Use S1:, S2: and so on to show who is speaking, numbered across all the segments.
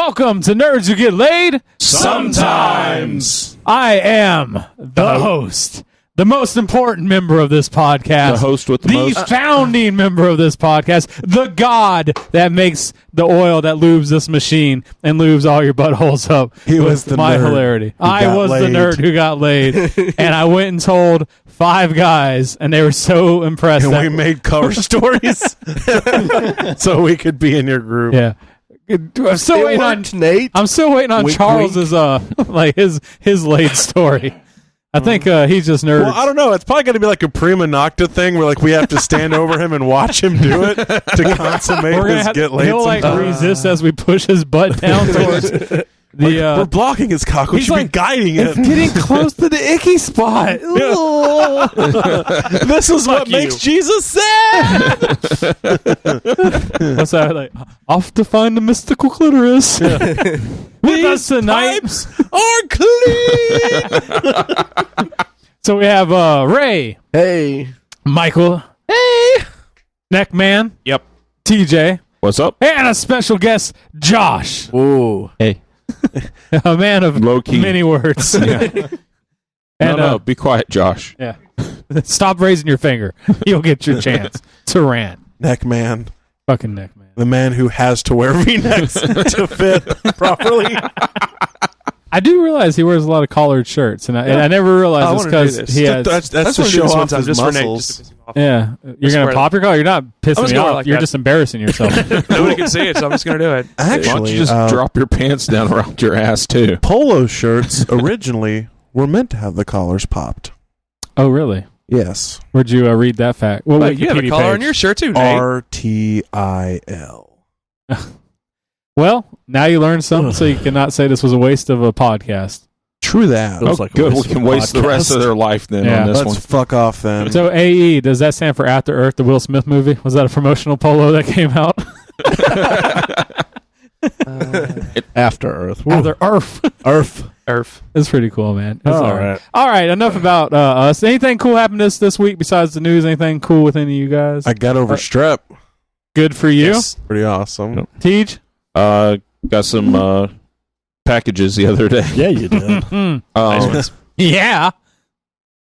S1: Welcome to Nerds Who Get Laid
S2: Sometimes.
S1: I am the host, the most important member of this podcast,
S2: The host with the most.
S1: founding member of this podcast, the god that makes the oil that lubes this machine and lubes all your buttholes up.
S3: He was the
S1: my
S3: nerd
S1: hilarity.
S3: who
S1: I
S3: got
S1: was
S3: laid.
S1: the nerd who got laid, and I went and told 5 guys, and they were so impressed.
S3: And
S1: that
S3: we made cover stories so we could be in your group.
S1: yeah. I'm still waiting on
S3: Nate.
S1: I'm still waiting on
S3: Wink,
S1: Charles's like his laid story. I think he's just nerds.
S3: Well, I don't know. It's probably going to be like a prima nocta thing where like we have to stand over him and watch him do it to consummate
S1: We're gonna
S3: his
S1: have,
S3: get laid.
S1: he'll like
S3: sometime.
S1: resist as we push his butt down towards the.
S3: We're blocking his cock. We
S1: he's
S3: should
S1: like,
S3: be guiding
S1: it's
S3: it.
S1: getting close to the icky spot.
S3: This is what makes Jesus sad.
S1: What's that like? Off to find the mystical clitoris. With us tonight
S3: Pipes are clean.
S1: So we have Ray,
S4: Hey.
S1: Michael, hey, Neckman,
S2: Yep.
S1: TJ,
S2: What's up?
S1: and a special guest, Josh,
S4: Ooh.
S2: Hey.
S1: a man of
S2: Low key.
S1: many words. And,
S2: no, be quiet, Josh.
S1: yeah. Stop raising your finger. You'll get your chance to rant.
S3: Neckman,
S1: Fucking Neckman.
S3: the man who has to wear V-necks to fit properly.
S1: I do realize he wears a lot of collared shirts, and I never realized it's because he has.
S3: That's
S4: I
S3: to
S4: wanna do
S3: show
S4: this one
S3: off
S4: time
S3: his
S4: just for Nate,
S3: muscles.
S4: just to piss him off.
S1: Yeah, you're
S4: Just
S1: gonna
S4: wear
S1: pop your collar. You're not
S4: I'm
S1: pissing
S4: just
S1: me
S4: going
S1: off.
S4: like
S1: You're
S4: that.
S1: just embarrassing yourself.
S4: Nobody can see it, so I'm just going to do it.
S2: Why
S3: Actually,
S2: don't you just drop your pants down around your ass, too?
S3: polo shirts originally were meant to have the collars popped.
S1: Oh, really?
S3: Yes.
S1: Where'd you read that fact? Well,
S4: Wait, you have a collar on your shirt, too, Nate.
S3: RTIL.
S1: Well, now you learned something, so you cannot say this was a waste of a podcast.
S3: True that.
S4: Feels
S2: Oh,
S4: like a
S2: good. We
S4: waste
S2: can
S4: of a
S2: waste the rest
S4: podcast.
S2: of their life then
S1: Yeah.
S2: on this
S3: Let's
S2: one.
S3: fuck off then.
S1: So AE, does that stand for After Earth, the Will Smith movie? Was that a promotional polo that came out?
S4: After Earth.
S1: After Earth.
S4: Earth.
S1: It's pretty cool, man. It's
S4: All
S1: all right.
S4: right.
S1: All right, enough about us. Anything cool happened this week besides the news? Anything cool with any of you guys?
S3: I got over strep.
S1: Good for you.
S4: Yes.
S3: Pretty awesome.
S2: Yep.
S1: Tej?
S2: Got some packages the other day.
S4: Yeah, you did.
S2: Um,
S1: Yeah.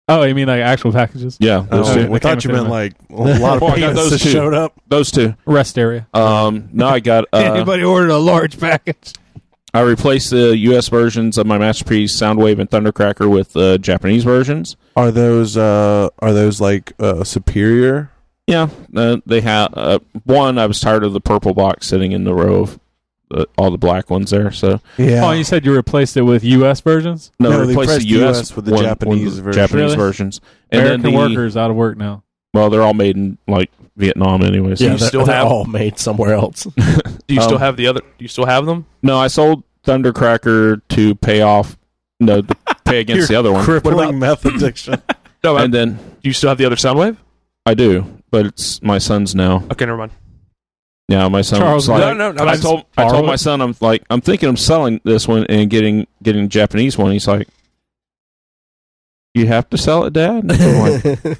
S1: Oh, you mean like actual packages?
S2: yeah, those
S3: Oh,
S2: two.
S3: we thought you meant like a lot of
S2: Well, I got
S3: penises
S2: those two.
S3: showed up.
S2: Those two.
S1: Rest area.
S2: No, I got.
S1: Anybody ordered a large package?
S2: I replaced the U.S. versions of my Masterpiece Soundwave and Thundercracker with Japanese versions.
S3: Are those like superior?
S2: Yeah, they have one. I was tired of the purple box sitting in the row of all the black ones there. So
S3: Yeah.
S1: Oh, you said you replaced it with U.S. versions?
S2: no,
S3: No, they
S2: replaced
S3: pressed
S2: the U.S.
S3: US with the
S2: one
S3: Japanese
S2: with
S3: version.
S2: Japanese
S1: Really?
S2: versions, and
S1: American
S2: then
S1: workers out of work now.
S2: Well, they're all made in like Vietnam, anyways.
S4: Yeah, you they're, still they're have- all made somewhere else.
S5: Do you still
S2: Um,
S5: have the other? Do you still have them?
S2: No, I sold Thundercracker to pay off. No, to pay against the other one,
S3: Crippling meth addiction.
S5: No,
S2: and then
S5: do you still have the other Soundwave?
S2: I do, but it's my son's now.
S5: Okay, never mind.
S2: Yeah, my son.
S1: Charles,
S2: like,
S5: no.
S2: I told my son, I'm thinking of selling this one and getting a Japanese one. He's like, you have to sell it, Dad? And I'm like,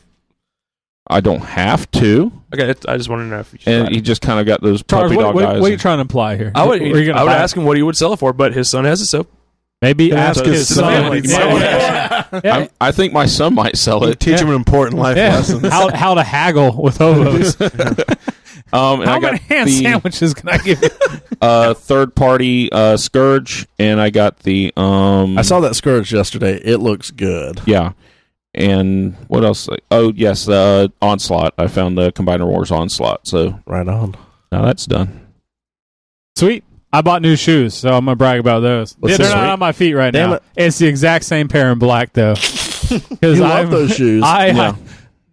S2: I don't have to.
S5: Okay, I just wanted to know if you should
S2: And
S5: buy it.
S2: he just kind of got those
S1: Charles,
S2: puppy dog
S1: what
S2: eyes.
S1: are you trying to imply here?
S5: I would,
S1: Were you gonna
S5: I would
S1: buy it?
S5: ask him what he would sell it for, but his son has it, so
S1: Maybe
S3: Can
S1: ask
S3: ask
S1: his
S3: his
S1: son.
S3: son what he
S1: Yeah.
S3: sells.
S1: Yeah.
S2: I think my son might sell it.
S3: Teach him important life
S1: Yeah.
S3: lessons.
S1: How to haggle with hobos.
S2: And
S1: How
S2: I
S1: many
S2: got
S1: ham
S2: the
S1: sandwiches can I give you?
S2: third party Scourge, and I got the
S4: I saw that Scourge yesterday. It looks good.
S2: yeah. And what else? Oh yes, Onslaught. I found the Combiner Wars Onslaught. So
S4: Right on.
S2: now that's done.
S1: Sweet. I bought new shoes, so I'm going to brag about those.
S4: What's
S1: They're
S4: this?
S1: not on my feet right
S4: Damn
S1: now.
S4: it.
S1: It's the exact same pair in black, though.
S4: You love those shoes.
S2: Yeah.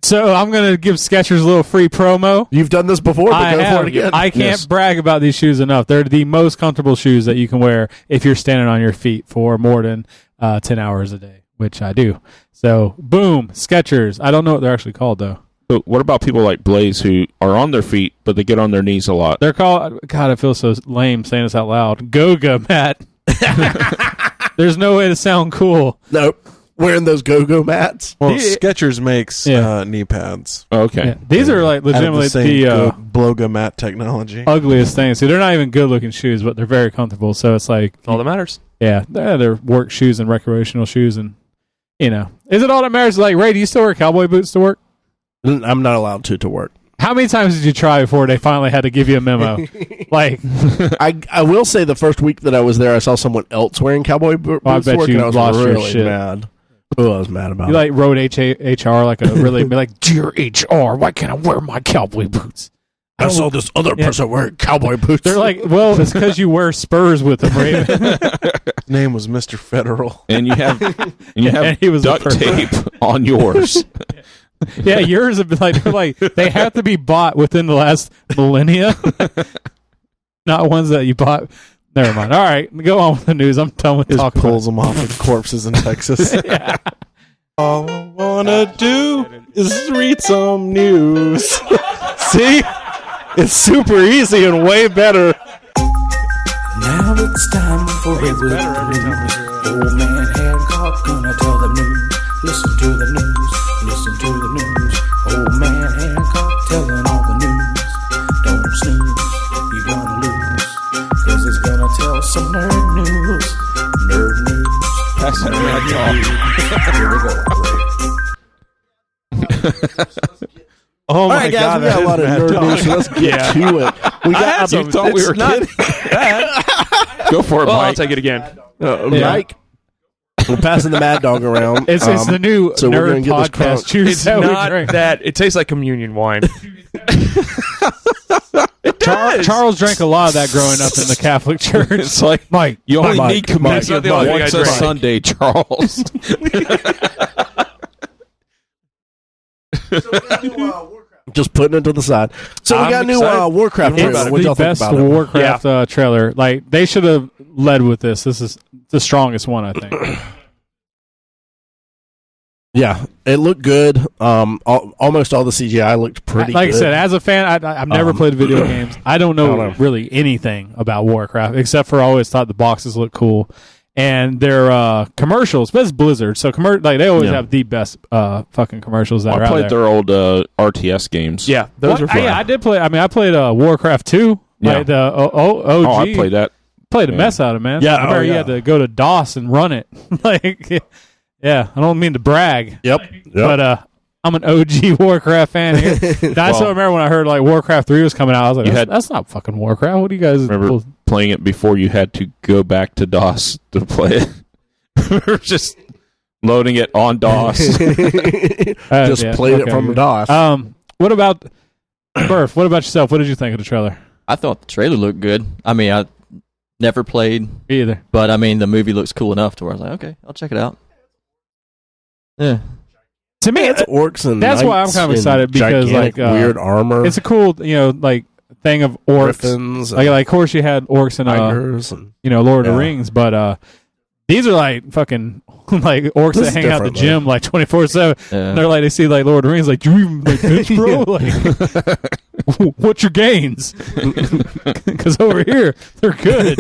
S1: So I'm going to give Skechers a little free promo.
S4: You've done this before, but
S1: I
S4: go
S1: have.
S4: for it again.
S1: I can't
S2: Yes.
S1: brag about these shoes enough. They're the most comfortable shoes that you can wear if you're standing on your feet for more than 10 hours a day, which I do. So, boom, Skechers. I don't know what they're actually called, though.
S2: But what about people like Blaze who are on their feet, but they get on their knees a lot?
S1: They're called, God, I feel so lame saying this out loud. Goga, Matt. There's no way to sound cool.
S4: Nope. wearing those go-go mats.
S3: Well, Skechers makes
S1: Yeah.
S3: knee pads.
S2: Okay.
S1: Yeah. These are like
S3: Out of
S1: legitimately
S3: the same
S1: the
S3: Bloga mat technology.
S1: ugliest things. See, they're not even good looking shoes, but they're very comfortable. So it's like,
S5: That's all that matters.
S1: yeah, they're work shoes and recreational shoes, and is it all that matters? Like, Ray, do you still wear cowboy boots to work?
S4: I'm not allowed to work.
S1: How many times did you try before they finally had to give you a memo? Like,
S4: I will say the first week that I was there, I saw someone else wearing cowboy boots
S1: I bet
S4: to work,
S1: you
S4: and I was
S1: lost your
S4: really
S1: shit.
S4: mad. Oh, I was mad about
S1: you
S4: it.
S1: like wrote HR like a really be like, dear HR, why can't I wear my cowboy boots?
S4: I saw this other person wearing cowboy boots.
S1: They're like, well, it's because you wear spurs with them, Raven.
S3: His name was Mr. Federal.
S2: And you have
S1: And he was
S2: duct
S1: the first.
S2: tape on yours.
S1: Yeah, yours have been like they have to be bought within the last millennia, not ones that you bought. Never mind. All right, go on with the news. I'm done with
S3: Just
S1: talking.
S3: pulls them off with corpses in Texas.
S1: Yeah.
S3: All I wanna do is read some news. See? It's super easy and way better.
S6: Now it's time for a good news. Old man Hancock gonna tell the news. Listen to the news. Listen to the news. Old man Hancock telling all the news. Don't snooze, you're gonna lose. 'Cause he's gonna tell some nerd news. Nerd news.
S2: That's
S6: Nerd news. Here we go.
S3: Oh
S4: all
S3: my
S4: right, guys,
S3: god,
S4: we got a lot of nerd news, so let's get to it. We got
S2: You thought we were kidding? Go for it,
S5: Well, I'll
S2: Mike.
S5: take it again.
S4: Mike. We're passing the Mad Dog around.
S1: It's the new
S4: so we're
S1: nerd
S4: gonna get this
S1: podcast.
S4: crunk.
S1: Choose
S5: It's
S1: that we
S5: not
S1: drink.
S5: that. It tastes like communion wine.
S1: Charles drank a lot of that growing up in the Catholic Church.
S2: It's like
S1: Mike,
S2: you only
S4: Mike,
S2: need communion
S5: Mike, Mike,
S2: once a
S5: Mike.
S2: Sunday, Charles.
S4: Just putting it to the side. So we got a new
S5: excited.
S4: Warcraft
S5: It's
S4: trailer. What
S1: the
S4: y'all think
S1: best
S4: about it?
S1: Warcraft trailer. Like, they should have led with this. This is the strongest one, I think.
S4: Yeah, it looked good. Almost all the CGI looked pretty
S1: Like
S4: good.
S1: I said, as a fan, I've never played video games. I don't know really anything about Warcraft, except for I always thought the boxes looked cool. And their commercials, but it's Blizzard, so they always have the best fucking commercials that are
S2: I
S1: out
S2: played
S1: there.
S2: their old RTS games.
S5: Yeah, those are fun.
S1: Yeah, I did play. I mean, I played Warcraft 2.
S2: Yeah.
S1: Like the OG.
S2: Oh, I played that.
S1: Played the mess out of it, man.
S4: Yeah,
S1: I remember you had to go to DOS and run it. Like, yeah, I don't mean to brag.
S4: Yep.
S1: But I'm an OG Warcraft fan here. And I still remember when I heard like Warcraft 3 was coming out. I was like, that's not fucking Warcraft. What do you guys
S2: Remember playing it before you had to go back to DOS to play it? We were just loading it on DOS.
S4: Just played it from DOS.
S1: What about Murph? What about yourself? What did you think of the trailer?
S7: I thought the trailer looked good. I mean, I never played,
S1: Me either.
S7: but I mean, the movie looks cool enough to where I was like, okay, I'll check it out. Yeah.
S1: To me,
S4: it's orcs and
S1: that's why I'm
S4: knights
S1: kind of
S4: and
S1: excited because
S4: gigantic
S1: like
S4: weird armor.
S1: it's a cool like thing of orcs.
S4: Griffins,
S1: Like of course you had orcs and
S4: tigers, and
S1: Lord of the Rings, but these are like fucking like orcs
S4: This
S1: that
S4: is
S1: hang out at the
S4: different,
S1: gym like 24/7.
S7: Yeah.
S1: And they're like they see like Lord of the Rings, like, do you even like this, bro? Like, what's your gains? Because over here they're good.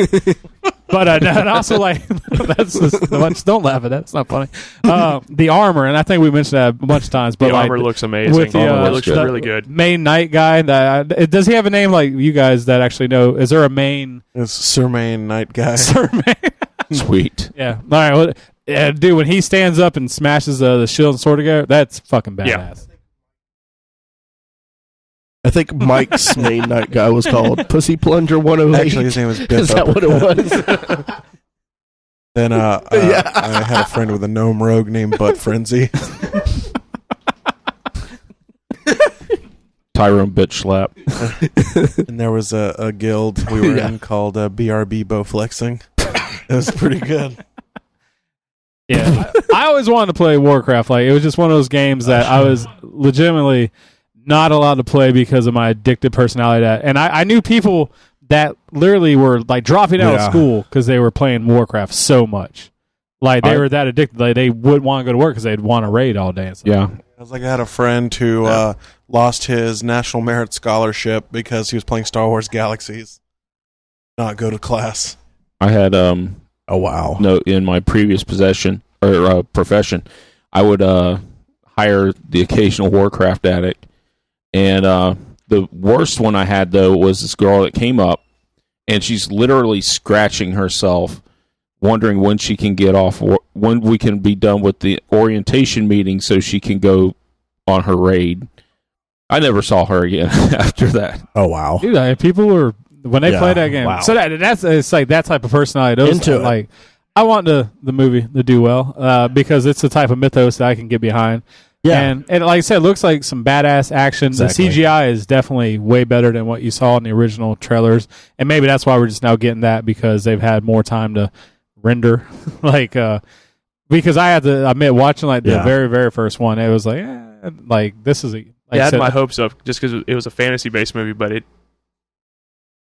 S1: But and also like that's just, don't laugh at that. It's not funny. The armor, and I think we mentioned that a bunch of times. But
S5: The
S1: like,
S5: armor looks amazing.
S1: with the,
S5: It looks
S1: the
S5: really good.
S1: Main knight guy. Does he have a name like you guys that actually know? Is there a main
S3: It's Sir Main Night Guy.
S1: surname?
S2: Sweet.
S1: Yeah. All right. Well, dude, when he stands up and smashes the shield and sword together, that's fucking badass.
S5: Yeah.
S4: I think Mike's main night guy was called Pussy Plunger 108.
S3: Actually, his name was Biff
S4: Is that what it
S3: Uppercut.
S4: was?
S3: Then I had a friend with a gnome rogue named Butt Frenzy.
S2: Tyrone bitch slap.
S3: And there was a guild we were in called BRB Bow Flexing. It was pretty good.
S1: Yeah. I always wanted to play Warcraft. Like, it was just one of those games that I was legitimately not allowed to play because of my addicted personality. And I knew people that literally were like dropping out of school because they were playing Warcraft so much. Like, they were that addicted. Like, they wouldn't want to go to work because they'd want to raid all day. And stuff.
S2: Yeah.
S3: I was like, I had a friend who lost his National Merit Scholarship because he was playing Star Wars Galaxies. Not go to class.
S2: I had
S4: Oh, wow.
S2: no in my previous possession or profession, I would hire the occasional Warcraft addict. And the worst one I had, though, was this girl that came up, and she's literally scratching herself, wondering when she can get off, when we can be done with the orientation meeting so she can go on her raid. I never saw her again after that.
S4: Oh, wow.
S1: Dude, people were, when they play that game.
S4: Wow.
S1: So that's it's like that type of personality. Those
S4: Into it.
S1: like, I want the movie to do well because it's the type of mythos that I can get behind.
S4: Yeah.
S1: And like I said, it looks like some badass action.
S4: Exactly.
S1: The CGI is definitely way better than what you saw in the original trailers. And maybe that's why we're just now getting that, because they've had more time to render. Because I had to admit, watching like the very, very first one, it was like, this is a... Like
S5: I had my hopes up just because it was a fantasy-based movie, but it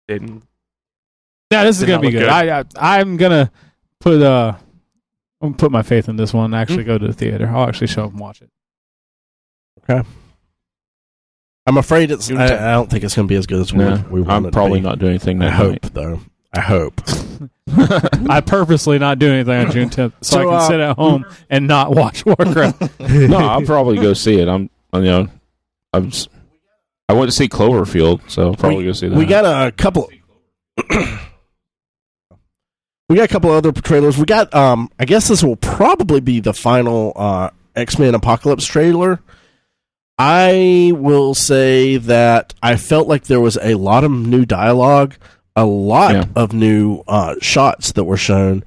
S5: didn't.
S1: Yeah, this is going to be good. I'm going to put my faith in this one and actually go to the theater. I'll actually show up and watch it.
S4: Okay. I'm afraid it's... I don't think it's going to be as good as we want it
S2: I'm probably
S4: to be.
S2: not doing anything that
S4: I hope,
S2: night.
S4: though. I hope.
S1: I ppurposely not do anything on June 10th so I can sit at home and not watch Warcraft.
S2: No, I'll probably go see it. I went to see Cloverfield, so I'll probably go see that.
S4: We got a couple... We got a couple other trailers. We got, I guess this will probably be the final X-Men Apocalypse trailer. I will say that I felt like there was a lot of new dialogue, a lot of new shots that were shown,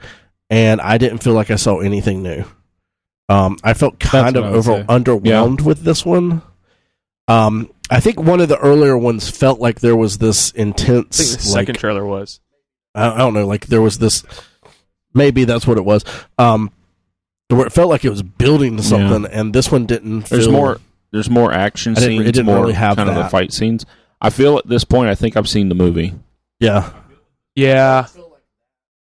S4: and I didn't feel like I saw anything new. I felt kind of underwhelmed with this one. I think one of the earlier ones felt like there was this intense...
S5: I think the second trailer was.
S4: I don't know, like there was this, maybe that's what it was, where it felt like it was building to something, and this one didn't feel...
S2: There's more action scenes,
S4: it didn't
S2: more
S4: really have
S2: kind of
S4: that.
S2: the fight scenes. I feel at this point, I think I've seen the movie.
S4: Yeah.
S5: Yeah.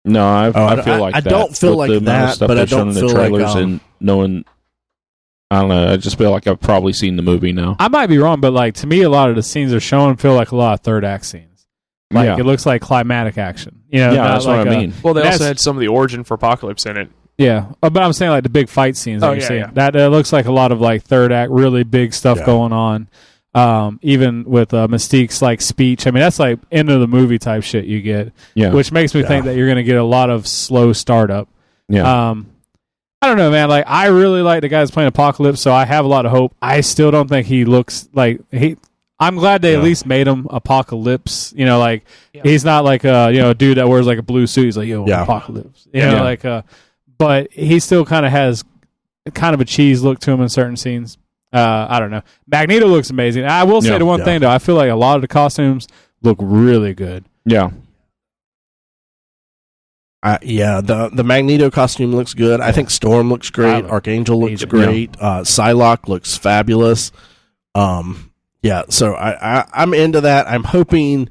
S2: No, I feel like
S4: I
S2: that.
S4: don't feel
S2: with
S4: like
S2: the amount of
S4: that,
S2: stuff
S4: but I
S2: they've shown
S4: don't
S2: in the
S4: feel like...
S2: trailers and knowing... I don't know. I just feel like I've probably seen the movie now.
S1: I might be wrong, but like to me, a lot of the scenes they're showing feel like a lot of third act scenes. Like it looks like climatic action. You know,
S2: that's what I mean.
S5: Well, they also had some of the origin for Apocalypse in it.
S1: Yeah, but I'm saying like the big fight scenes that you're seeing. That looks like a lot of like third act, really big stuff going on. Even with Mystique's like speech. I mean, that's like end of the movie type shit you get. Yeah, which makes me think that you're going to get a lot of slow startup.
S2: Yeah.
S1: I don't know, man. Like, I really like the guy that's playing Apocalypse, so I have a lot of hope. I still don't think he looks like he. I'm glad they at least made him Apocalypse. You know, like he's not like a dude that wears like a blue suit. He's like Apocalypse. You know, like but he still kind of has kind of a cheese look to him in certain scenes. I don't know. Magneto looks amazing. I will say the one thing though, I feel like a lot of the costumes look really good.
S2: Yeah.
S4: The Magneto costume looks good. I think Storm looks great. Archangel looks great. Psylocke looks fabulous. So I'm into that. I'm hoping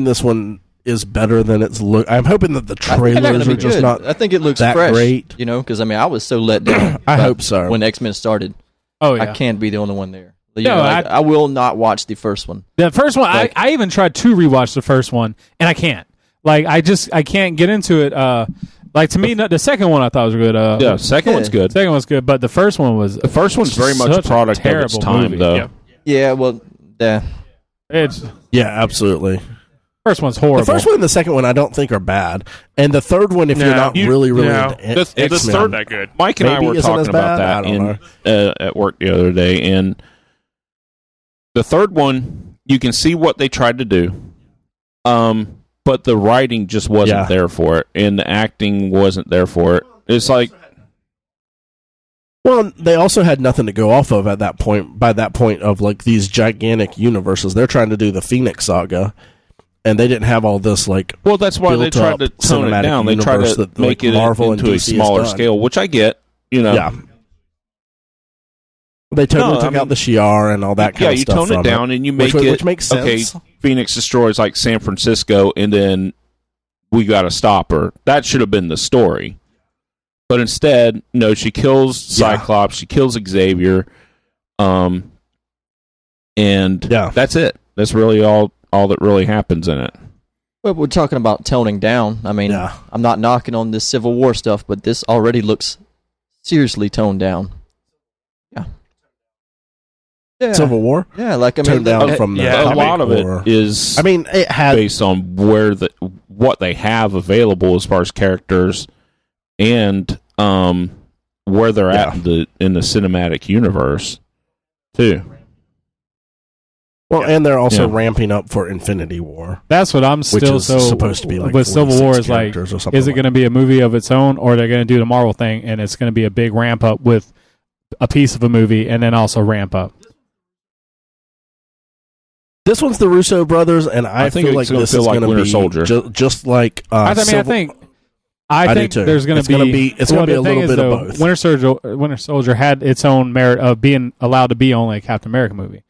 S4: this one is better than it's look. I'm hoping that the trailers are just not.
S7: I think it looks
S4: that
S7: fresh,
S4: great.
S7: You know, because I mean, I was so let down.
S4: I hope so.
S7: When X-Men started,
S1: I
S7: can't be the only one there.
S1: I
S7: will not watch the first one.
S1: The first one, I even tried to rewatch the first one, and I can't. Like, I can't get into it. Like, to me, the second one I thought was good.
S2: Second one's good.
S1: Second one's good, but the first one was...
S2: The first one's very much a product of its time,
S1: movie.
S2: though.
S1: Yeah.
S7: Yeah, well,
S4: absolutely.
S1: First one's horrible.
S4: The first one and the second one I don't think are bad. And the third one, if you're not really into
S5: the third that good.
S2: Mike and I were talking about that at work the other day, and the third one, you can see what they tried to do, but the writing just wasn't there for it, and the acting wasn't there for it. It's like...
S4: Well, they also had nothing to go off of at that point. By that point of like these gigantic universes, they're trying to do the Phoenix Saga, and they didn't have all this like.
S2: Well, that's why they tried to tone it down. They tried to make it
S4: Marvel
S2: into a smaller scale, which I get. You know,
S4: they totally took out the Shi'ar and all that kind of stuff.
S2: Yeah, you tone it down and you make
S4: which makes sense.
S2: Okay, Phoenix destroys like San Francisco, and then we got to stop her. That should have been the story. But instead, no, she kills Cyclops, she kills Xavier, and that's it. That's really all that really happens in it.
S7: Well, we're talking about toning down. I mean,
S4: Yeah.
S7: I'm not knocking on this Civil War stuff, but this already looks seriously toned down. Yeah.
S4: Civil War
S7: Yeah, like I mean,
S4: turned down from the
S5: yeah,
S2: a
S4: comic,
S2: lot of
S4: or-
S2: it is
S4: I mean, it had
S2: based on what they have available as far as characters and where they're at in the cinematic universe too.
S4: well, and they're also
S2: Yeah.
S4: ramping up for Infinity War,
S1: That's what I'm
S4: which
S1: still
S4: is
S1: so
S4: supposed to be like
S1: with Civil
S4: 46
S1: War is like,
S4: characters or something
S1: is it
S4: like
S1: going to be a movie of its own, or they're going to do the Marvel thing and it's going to be a big ramp up with a piece of a movie and then also ramp up?
S4: This one's the Russo brothers, and I
S2: think
S4: feel
S2: it's
S4: like
S2: gonna
S4: this
S2: feel
S4: is
S2: like
S4: going to
S2: Winter
S4: be
S2: Soldier.
S4: Just like
S1: I
S4: Civil-
S1: think
S4: do too.
S1: there's going
S4: It's
S1: to
S4: gonna
S1: be
S4: it's gonna be
S1: the
S4: a
S1: thing
S4: little
S1: is,
S4: bit of
S1: though,
S4: both.
S1: Winter Soldier had its own merit of being allowed to be only a Captain America movie.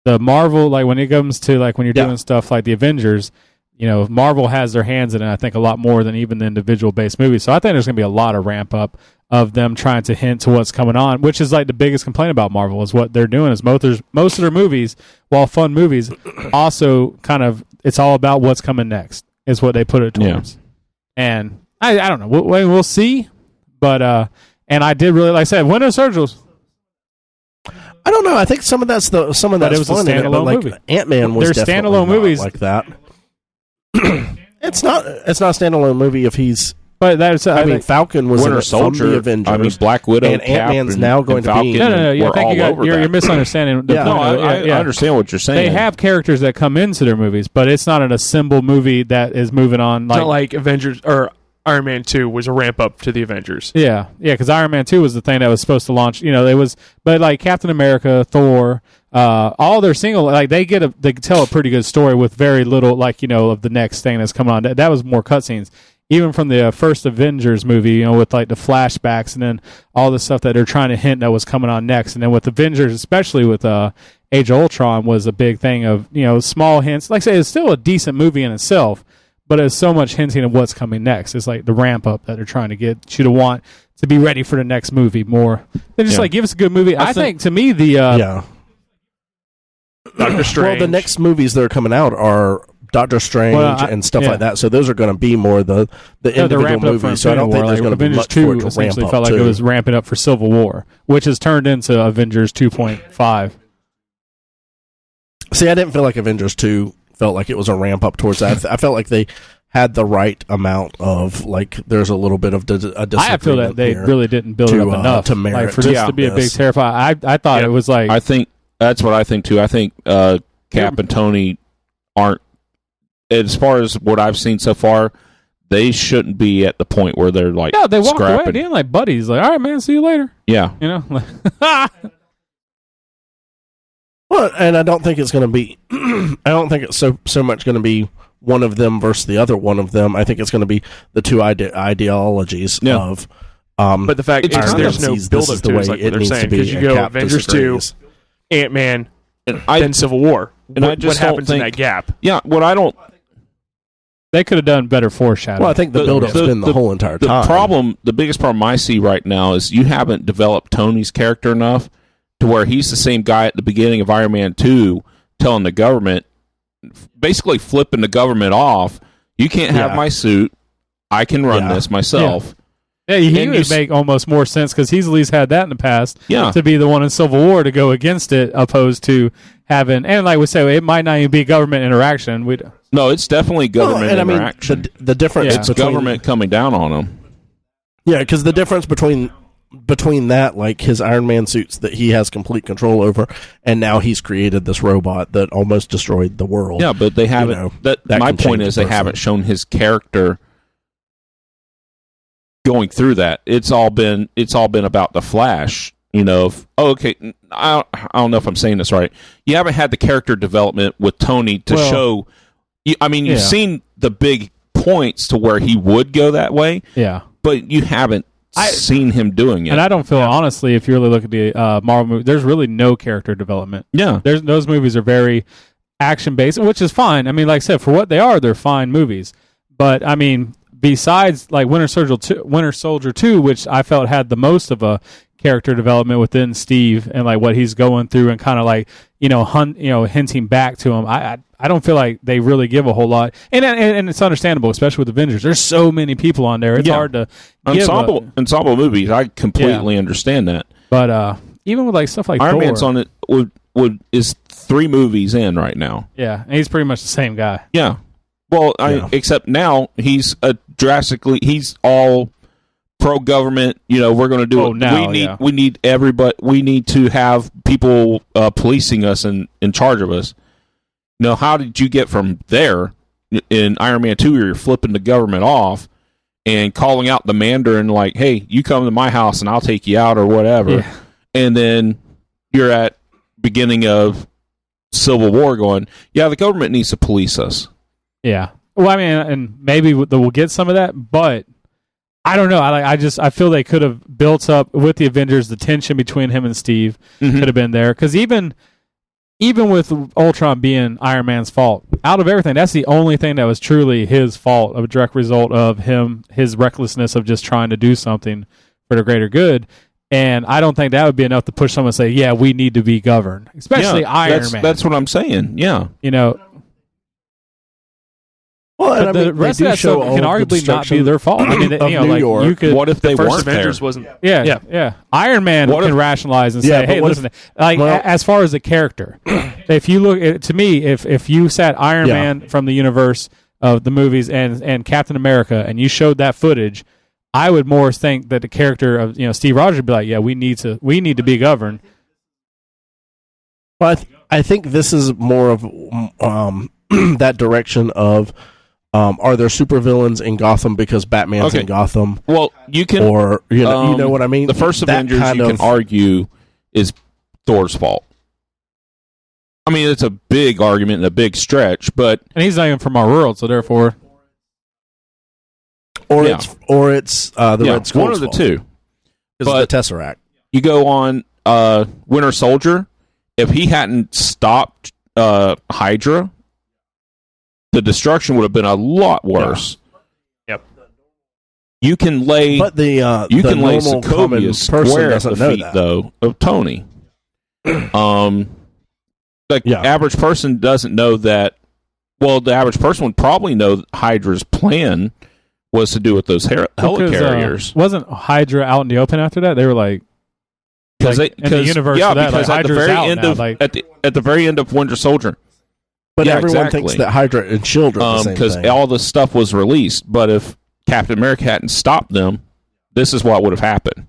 S1: The Marvel, like when it comes to like when you're doing stuff like the Avengers, you know, Marvel has their hands in it, I think, a lot more than even the individual based movies. So I think there's going to be a lot of ramp up of them trying to hint to what's coming on, which is like the biggest complaint about Marvel is what they're doing is most of their movies, while fun movies, also kind of it's all about what's coming next is what they put it towards.
S2: Yeah.
S1: And I don't know, we'll see, but and I did really, like I said, Winter Soldier was,
S4: I don't know. I think some of that's
S1: But it was a
S4: fun in it, but
S1: standalone
S4: like
S1: movie.
S4: Ant-Man was
S1: There's
S4: definitely
S1: standalone
S4: not
S1: movies.
S4: like that. It's not a standalone movie if he's.
S1: but that's
S4: I mean, Falcon was in
S2: Winter
S4: it from
S2: Soldier,
S4: the Avengers.
S2: I mean, Black Widow,
S4: and
S2: Cap,
S4: Ant-Man's
S2: and,
S4: now going
S2: and
S4: to
S2: Falcon,
S4: be-
S1: no.
S2: we're
S1: I think
S2: all over
S1: you're
S2: that.
S1: misunderstanding. The
S4: Yeah.
S2: No,
S1: point.
S2: I understand what you're saying.
S1: They have characters that come into their movies, but it's not an assembled movie that is moving on.
S5: It's
S1: Like,
S5: not like Avengers or Iron Man 2 was a ramp up to the Avengers.
S1: yeah, because Iron Man 2 was the thing that was supposed to launch. You know, it was, but like Captain America, Thor, all their single, like they tell a pretty good story with very little, like, you know, of the next thing that's coming on. That was more cutscenes. Even from the first Avengers movie, you know, with like the flashbacks and then all the stuff that they're trying to hint that was coming on next. And then with Avengers, especially with Age of Ultron, was a big thing of, you know, small hints. Like I say, it's still a decent movie in itself, but it's so much hinting of what's coming next. It's like the ramp up that they're trying to get you to want to be ready for the next movie more. They're just like, give us a good movie. I think to me,
S5: Doctor Strange.
S4: Well, the next movies that are coming out are Doctor Strange and stuff like that. So those are going to be more the individual
S1: ramping up for
S4: movies. So I don't think there's going to be
S1: Avengers
S4: much for it
S1: 2
S4: to ramp
S1: essentially
S4: up
S1: felt like
S4: to.
S1: it was ramping up for Civil War, which has turned into Avengers 2.5.
S4: See, I didn't feel like Avengers 2 felt like it was a ramp up towards that. I felt like they had the right amount of, like, there's a little bit of a disagreement.
S1: I feel that they really didn't build it up enough
S4: to merit
S1: like, for this to be a big
S4: this.
S1: terrifying. I thought it was like
S2: I think that's what I think too. I think Cap and Tony aren't, as far as what I've seen so far, they shouldn't be at the point where they're like
S1: they walked away
S2: scrapping.
S1: again like buddies. Like, all right, man, see you later.
S2: Yeah,
S1: You know,
S4: Well, and I don't think it's going to be. I don't think it's so much going to be one of them versus the other one of them. I think it's going to be the two ideologies of.
S5: But the fact is,
S4: Iron
S5: there's
S4: Man
S5: no
S4: sees
S5: build
S4: this
S5: up
S4: is the
S5: to it,
S4: way
S5: is like
S4: it
S5: what they're
S4: needs to
S5: saying.
S4: be,
S5: Because you
S4: and
S5: go
S4: Cap
S5: Avengers 2,
S4: disagrees.
S5: Ant-Man,
S2: and
S5: then Civil War.
S2: and I
S5: What
S2: just don't
S5: happens in
S2: think-
S5: that gap?
S2: yeah. What I don't.
S1: they could have done better foreshadowing.
S4: Well, I think the build-up's been the whole entire time.
S2: The biggest problem I see right now is you haven't developed Tony's character enough to where he's the same guy at the beginning of Iron Man 2 telling the government, basically flipping the government off. You can't have my suit. I can run this myself.
S1: Yeah, he
S2: And
S1: would make almost more sense because he's at least had that in the past.
S2: Yeah.
S1: To be the one in Civil War to go against it, opposed to having, and like we say, it might not even be government interaction.
S2: No, it's definitely government
S4: and
S2: interaction.
S4: I mean, the difference
S2: it's
S4: between
S2: government coming down on them.
S4: Yeah, because the difference between that, like his Iron Man suits that he has complete control over, and now he's created this robot that almost destroyed the world.
S2: Yeah, but they haven't.
S4: know,
S2: that my
S4: can
S2: point
S4: change
S2: is
S4: a
S2: they
S4: person.
S2: haven't shown his character going through that. It's all been about the Flash. You know, okay. I don't know if I'm saying this right. You haven't had the character development with Tony to show. I mean, you've seen the big points to where he would go that way.
S1: Yeah,
S2: but you haven't seen him doing it.
S1: And I don't feel, honestly, if you really look at the Marvel movie, there's really no character development.
S2: Yeah.
S1: Those movies are very action-based, which is fine. I mean, like I said, for what they are, they're fine movies. But, I mean, besides, like, Winter Soldier 2, which I felt had the most of a character development within Steve and, like, what he's going through and kind of, like, hinting back to him. I don't feel like they really give a whole lot, and it's understandable, especially with Avengers. There's so many people on there; it's hard to
S2: ensemble movies. I completely understand that,
S1: but even with like stuff like
S2: Iron
S1: Thor,
S2: Man's on it is 3 movies in right now.
S1: Yeah, and he's pretty much the same guy.
S2: Yeah, well, except now he's all pro-government. We're going to do it.
S1: Now,
S2: we need everybody. We need to have people policing us and in charge of us. How did you get from there in Iron Man 2 where you're flipping the government off and calling out the Mandarin like, hey, you come to my house and I'll take you out or whatever. Yeah. And then you're at beginning of Civil War going, yeah, the government needs to police us.
S1: Yeah. Well, I mean, and maybe we'll get some of that, but I don't know. I feel they could have built up with the Avengers, the tension between him and Steve could have been there. Because even with Ultron being Iron Man's fault, out of everything, that's the only thing that was truly his fault, a direct result of his recklessness of just trying to do something for the greater good. And I don't think that would be enough to push someone to say, yeah, we need to be governed, especially Iron Man.
S2: That's what I'm saying, yeah.
S4: Well, and
S1: the rest of that stuff can arguably not be their fault. I mean, you could.
S2: What if they weren't
S5: Avengers
S2: there?
S5: Wasn't?
S1: Yeah. Iron Man can rationalize and say, "Hey, listen." As far as the character, if you look to me, if you sat Iron Man from the universe of the movies and Captain America, and you showed that footage, I would more think that the character of Steve Rogers would be like, "Yeah, we need to be governed."
S4: But I think this is more of that direction of. Are there supervillains in Gotham because Batman's in Gotham?
S2: Well, you can,
S4: or you know what I mean.
S2: The first Avengers, you can argue, is Thor's fault. I mean, it's a big argument and a big stretch, but
S1: and he's not even from our world, so therefore,
S4: it's the Red Skull's
S2: one of the two.
S4: But the Tesseract.
S2: You go on Winter Soldier. If he hadn't stopped Hydra, the destruction would have been a lot worse.
S5: Yeah. Yep.
S2: You can lay,
S4: but the
S2: Sokovia square at the feet, though, of Tony. The average person doesn't know that. Well, the average person would probably know that Hydra's plan was to do with those helicarriers.
S1: Wasn't Hydra out in the open after that? They were like, in the universe,
S2: because at the very end of Winter Soldier.
S4: But everyone thinks that Hydra and S.H.I.E.L.D. are the same thing.
S2: Because all the stuff was released. But if Captain America hadn't stopped them, this is what would have happened.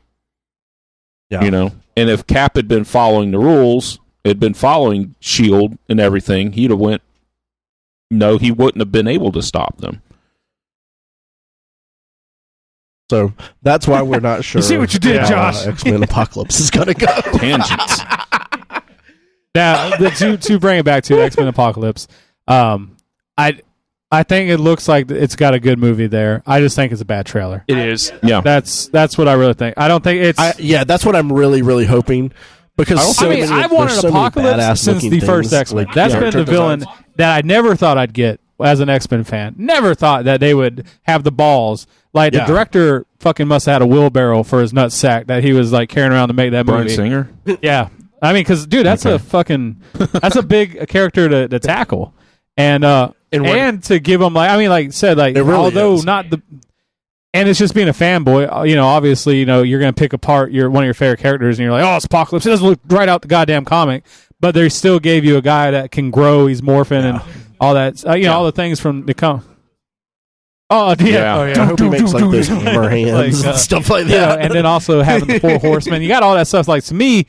S2: Yeah. And if Cap had been following the rules, had been following S.H.I.E.L.D. and everything, he wouldn't have been able to stop them.
S4: So that's why we're not sure.
S1: You see what you did, Josh?
S4: X-Men Apocalypse is going to go.
S2: Tangents.
S1: Now, to bring it back to X-Men Apocalypse, I think it looks like it's got a good movie there. I just think it's a bad trailer.
S5: It is.
S2: Yeah.
S1: That's what I really think. I don't think it's...
S4: that's what I'm really, really hoping. Because
S1: I wanted Apocalypse since the first X-Men. That's been the villain that I never thought I'd get as an X-Men fan. Never thought that they would have the balls. Like, the director fucking must have had a wheelbarrow for his nutsack that he was, like, carrying around to make that movie.
S2: Bryan Singer?
S1: Yeah. I mean, because, dude, that's that's a big character to tackle. And to give him, although
S4: is.
S1: Not the... And it's just being a fanboy. Obviously, you're going to pick apart one of your favorite characters, and you're like, oh, it's Apocalypse. It doesn't look right out the goddamn comic. But they still gave you a guy that can grow. He's morphing and all that. All the things from the comic. Oh, yeah.
S4: Oh, yeah. I hope he makes like those hammer hands and stuff like that.
S1: And then also having the 4 horsemen. You got all that stuff. Like, to me,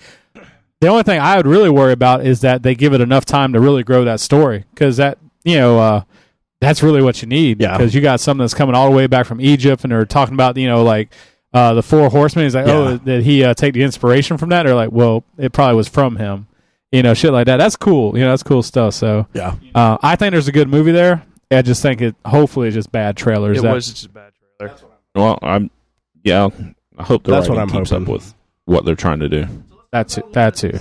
S1: the only thing I would really worry about is that they give it enough time to really grow that story. Because that, that's really what you need. Because you got something that's coming all the way back from Egypt, and they're talking about, the 4 horsemen. He's like, did he take the inspiration from that? Or like, well, it probably was from him. Shit like that. That's cool. That's cool stuff. So, I think there's a good movie there. I just think hopefully it's just bad trailers.
S5: It was just a bad trailer.
S2: Well, I hope the writing keeps up with what they're trying to do.
S1: That too.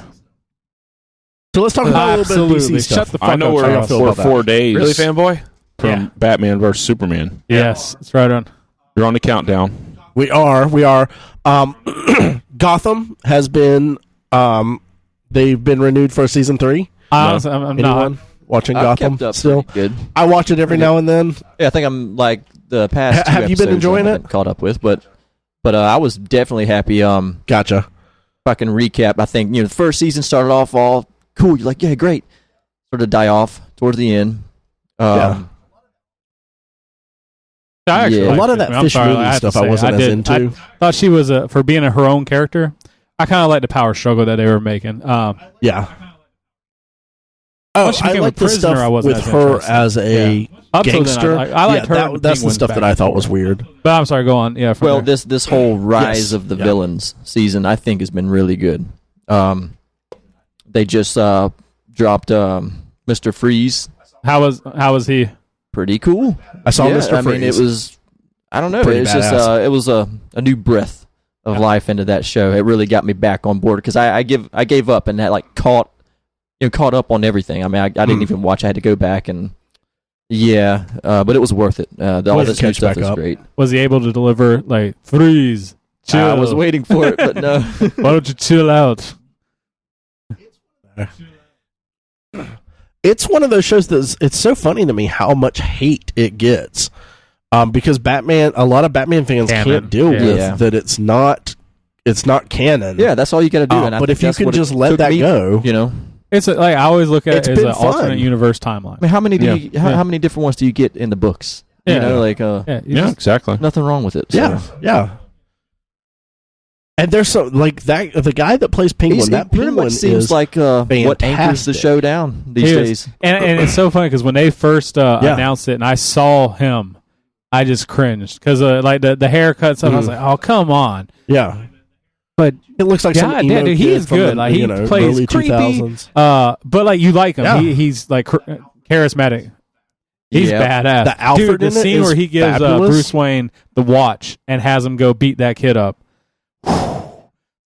S4: So let's talk about a little bit of DC stuff.
S1: Shut the fuck up.
S2: I know we're 4 days.
S5: Really, fanboy?
S2: From Batman versus Superman.
S1: Yes, it's right on.
S2: You're on the countdown.
S4: We are. Gotham has been they've been renewed for season 3?
S1: Honestly, I'm not.
S4: Anyone watching
S7: I've
S4: Gotham
S7: kept up
S4: still?
S7: pretty good.
S4: I watch it every now and then.
S7: Yeah, I think I'm like the past. two
S4: Have you been
S7: episodes
S4: enjoying
S7: I
S4: it?
S7: haven't caught up with, but I was definitely happy.
S4: Gotcha.
S7: If I can recap, I think the first season started off all cool. You're like, yeah, great. Sort of die off towards the end.
S4: Yeah.
S1: I actually
S7: Yeah.
S4: A
S1: liked
S4: lot of
S1: it.
S4: that
S1: I'm
S4: fish
S1: sorry,
S4: movie
S1: I have to
S4: stuff I
S1: say,
S4: wasn't as
S1: did.
S4: into.
S1: I thought she was for being her own character. I kind of like the power struggle that they were making.
S4: Yeah. Oh,
S1: Once she
S4: I
S1: became a
S4: like the
S1: prisoner,
S4: stuff
S1: I wasn't
S4: with
S1: as
S4: her
S1: interested.
S4: as a
S1: Yeah. Up till then,
S4: gangster.
S1: I liked her. and
S4: That's the
S1: Penguins
S4: stuff
S1: back
S4: that I
S1: and
S4: thought was
S1: forth.
S4: weird.
S1: But I'm sorry, go on. Yeah. from
S7: Well,
S1: there.
S7: this whole rise
S4: Yes.
S7: of the
S4: Yeah.
S7: villains season, I think, has been really good. They just dropped Mr. Freeze.
S1: how was he?
S7: Pretty cool.
S4: I saw
S7: Yeah,
S4: Mr.
S7: I mean,
S4: Freeze.
S7: it was. I don't know.
S4: Pretty
S7: It's just
S4: badass.
S7: it was a new breath of life into that show. It really got me back on board because I gave up and had like caught up on everything. I mean, I didn't even watch. I had to go back and but it was worth it. All
S4: Let's
S7: this new
S4: catch
S7: stuff
S4: back
S7: is
S4: up.
S7: great.
S1: Was he able to deliver like freeze? Chill.
S7: I was waiting for it, but no.
S1: Why don't you chill out?
S4: It's one of those shows it's so funny to me how much hate it gets. Because a lot of Batman fans
S1: Canon.
S4: can't deal
S1: Yeah.
S4: with
S7: Yeah.
S4: that it's not canon.
S7: Yeah, that's all you got to do. And I
S4: but
S7: think
S4: if you
S7: that's
S4: can
S7: what it
S4: just let
S7: took
S4: that
S7: me,
S4: go,
S1: It's like I always look at
S4: It's
S1: it as
S4: been
S1: an
S4: fun.
S1: alternate universe timeline.
S7: I mean, how many
S1: Yeah.
S7: how many different ones do you get in the books?
S1: Yeah.
S7: You know, like
S1: Yeah, you
S2: Yeah,
S1: just-
S2: exactly.
S7: nothing wrong with it. So.
S4: yeah. And there's so like that the guy that plays Penguin. That
S7: It pretty
S4: Penguin
S7: much seems
S4: is
S7: like what anchors the
S4: fantastic.
S7: show down these
S1: He is.
S7: days.
S1: and it's so funny because when they first announced it and I saw him, I just cringed because like the haircut stuff. I was like, oh come on!
S4: yeah.
S1: But
S4: It looks like some
S1: God,
S4: emo
S1: damn, dude, he
S4: kid
S1: is
S4: from
S1: good.
S4: the,
S1: Like he plays
S4: early
S1: creepy.
S4: 2000s.
S1: But like you like him.
S4: Yeah.
S1: He's like charismatic. He's
S7: Yeah.
S1: badass.
S4: The Alfred
S1: Dude, the
S4: in it
S1: scene
S4: is
S1: where he gives
S4: fabulous.
S1: Bruce Wayne the watch and has him go beat that kid up.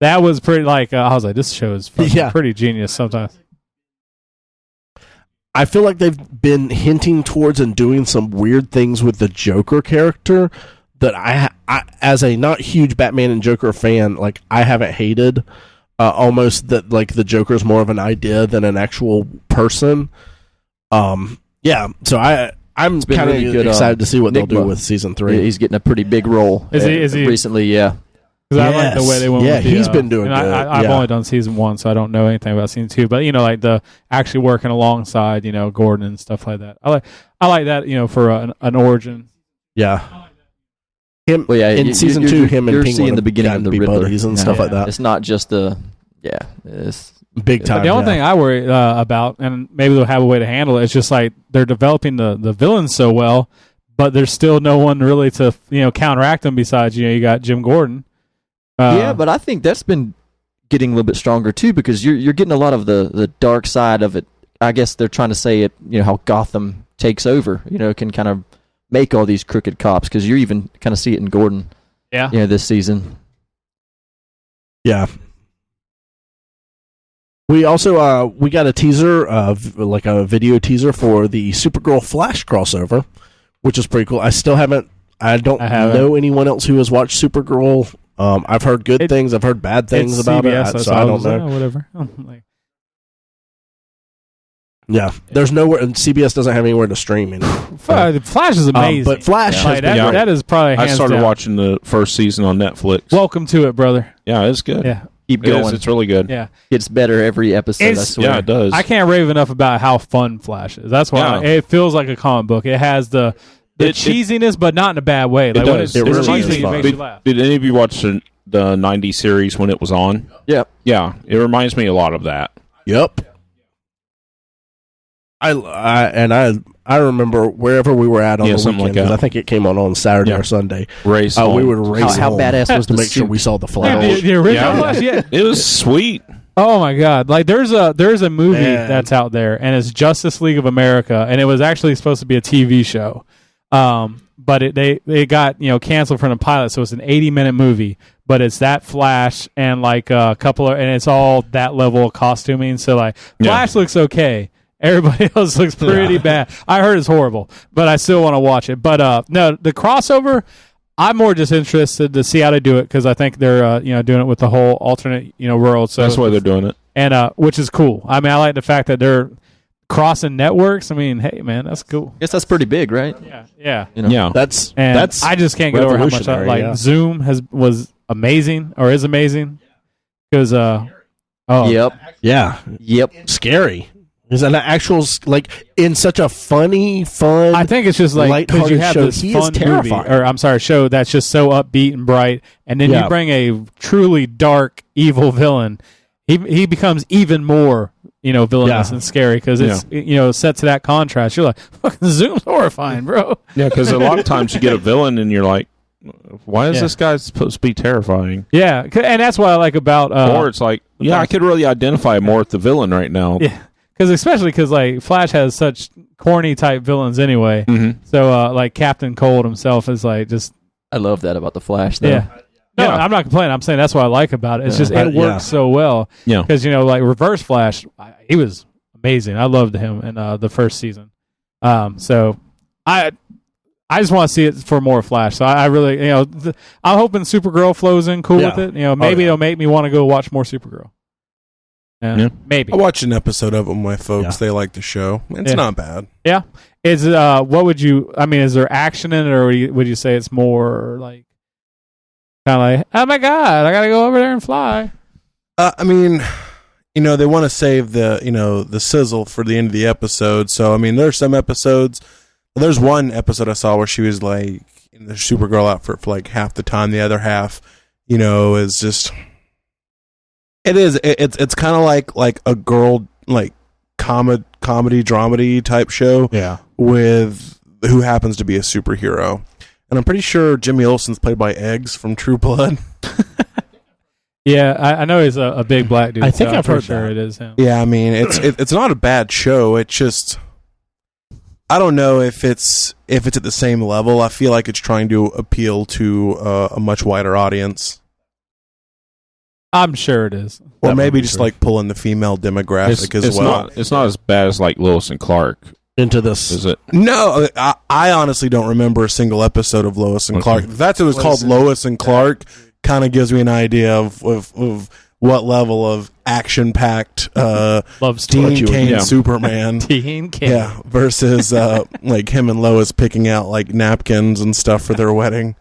S1: That was pretty. Like I was like, this show is fucking
S4: Yeah.
S1: pretty genius. Sometimes.
S4: I feel like they've been hinting towards and doing some weird things with the Joker character that I as a not huge Batman and Joker fan, like I haven't hated. Almost that like the Joker's more of an idea than an actual person. Yeah, so I'm
S7: been
S4: kind of
S7: really good,
S4: excited to see what they'll do
S7: Enigma.
S4: with season 3.
S7: He's getting a pretty big role.
S1: Is he-
S7: recently? Yeah.
S1: Because I like the way they went.
S4: Yeah,
S1: with the,
S4: he's been doing
S1: and
S4: good.
S1: I've
S4: Yeah.
S1: only done season 1, so I don't know anything about season 2. But like the actually working alongside, Gordon and stuff like that. I like that, for an origin.
S4: Yeah. Him
S7: Well, yeah.
S4: in season 2, him and
S7: you're
S4: Penguin
S7: seeing the
S4: have
S7: beginning
S4: gotten
S7: of
S4: to
S7: the
S4: be
S7: Riddler
S4: buddies and
S7: Yeah.
S4: stuff like that.
S7: It's not just it's
S4: Big time.
S1: But the only thing I worry about, and maybe they'll have a way to handle it, is just like they're developing the villains so well, but there's still no one really to counteract them besides you got Jim Gordon.
S7: yeah, but I think that's been getting a little bit stronger too because you're getting a lot of the dark side of it. I guess they're trying to say it, how Gotham takes over, can kind of make all these crooked cops because you even kind of see it in Gordon.
S1: Yeah.
S7: This season.
S4: Yeah. We also we got a teaser like a video teaser for the Supergirl Flash crossover, which is pretty cool. I
S1: haven't.
S4: know anyone else who has watched Supergirl. I've heard good things. I've heard bad things
S1: It's
S4: about
S1: CBS,
S4: it. So I don't know.
S1: whatever.
S4: Yeah, there's nowhere, and CBS doesn't have anywhere to stream it.
S1: Flash is amazing.
S4: But Flash has
S1: Like,
S4: been
S1: that,
S4: great.
S1: that is probably
S2: I
S1: hands
S2: started
S1: down.
S2: watching the first season on Netflix.
S1: Welcome to it, brother.
S2: Yeah, it's good.
S1: Yeah,
S7: Keep
S2: It is.
S7: going.
S2: It's really good.
S1: yeah.
S7: Gets better every episode. I
S1: It's-
S7: swear.
S2: Yeah, it does.
S1: I can't rave enough about how fun Flash is. That's why
S2: Yeah.
S1: it feels like a comic book. It has the cheesiness, but not in a bad way. Like when
S2: does.
S1: it's
S4: It really
S1: cheesy,
S4: is
S1: it
S4: fun.
S1: makes you laugh.
S2: Did any of you watch the 90s series when it was on?
S7: Yep.
S2: Yeah, it reminds me a lot of that.
S4: Yep. I remember wherever we were at on
S2: Yeah,
S4: the
S2: something
S4: weekend.
S2: like
S4: 'Cause
S2: that.
S4: I think it came on Saturday
S2: Yeah.
S4: or Sunday.
S2: Race
S4: We
S2: home.
S4: would race
S7: How
S4: home
S7: badass was
S4: to
S7: the
S4: make sure
S7: suit?
S4: we saw the
S1: Yeah,
S4: Flash.
S1: the original
S2: Yeah.
S1: Flash, yeah.
S2: It was sweet.
S1: Oh my god! Like there's a movie
S4: Man.
S1: that's out there, and it's Justice League of America, and it was actually supposed to be a TV show, but they got canceled from the pilot, so it's an 80-minute movie. But it's that Flash and like a couple of, and it's all that level of costuming. So like Flash looks okay. Everybody else looks pretty bad. I heard it's horrible, but I still want to watch it. But no, the crossover, I'm more just interested to see how they do it because I think they're doing it with the whole alternate world. So
S2: That's why they're doing it.
S1: and which is cool. I mean, I like the fact that they're crossing networks. I mean, hey man, that's cool.
S7: Guess that's pretty big, right?
S1: Yeah.
S7: You know?
S2: Yeah.
S4: That's
S1: I just can't get over how much I like Zoom was amazing or is amazing because
S7: Yep.
S4: scary. Is an actual in such a funny, fun?
S1: I think it's just like because you have
S4: show,
S1: this
S4: he
S1: fun
S4: is terrifying.
S1: movie, or I'm sorry, show that's just so upbeat and bright, and then you bring a truly dark, evil villain. He becomes even more, villainous and scary because it's set to that contrast. You're like, fucking Zoom's horrifying, bro.
S2: Yeah, because a lot of times you get a villain and you're like, why is this guy supposed to be terrifying?
S1: Yeah, and that's what I like about.
S2: Or it's like, I could really identify more with the villain right now.
S1: Yeah. Especially because like Flash has such corny type villains anyway, so like Captain Cold himself is like just.
S7: I love that about the Flash, though.
S1: Yeah, no, I'm not complaining. I'm saying that's what I like about it. It's just it works so well.
S2: Yeah,
S1: because like Reverse Flash, he was amazing. I loved him in the first season. So I just want to see it for more Flash. So I really, I'm hoping Supergirl flows in cool with it. Maybe it'll make me want to go watch more Supergirl. Yeah, maybe.
S3: I watched an episode of it with my folks. They like the show. It's not bad.
S1: Yeah. Is what would you? I mean, is there action in it, or would you say it's more like kind of like, oh my god, I gotta go over there and fly?
S3: I mean, they want to save the sizzle for the end of the episode. So I mean, there's some episodes. There's one episode I saw where she was like in the Supergirl outfit for like half the time. The other half, is just. It's kind of like a girl like comedy dramedy type show.
S1: Yeah.
S3: With who happens to be a superhero, and I'm pretty sure Jimmy Olsen's played by Eggs from True Blood.
S1: Yeah, I know he's a big black dude.
S4: I think I've heard
S1: sure
S4: that.
S1: it is him.
S3: Yeah, I mean it's not a bad show. It's just I don't know if it's at the same level. I feel like it's trying to appeal to a much wider audience.
S1: I'm sure it is.
S3: Or maybe just like pulling the female demographic as well.
S2: It's not as bad as like Lois and Clark.
S4: Into this.
S2: Is it?
S3: No, I honestly don't remember a single episode of Lois and Clark. The fact that it was called Lois and Clark kind of gives me an idea of what level of action-packed
S1: Love
S3: Dean Cain Superman.
S1: Dean Cain.
S3: Yeah, versus like him and Lois picking out like napkins and stuff for their wedding.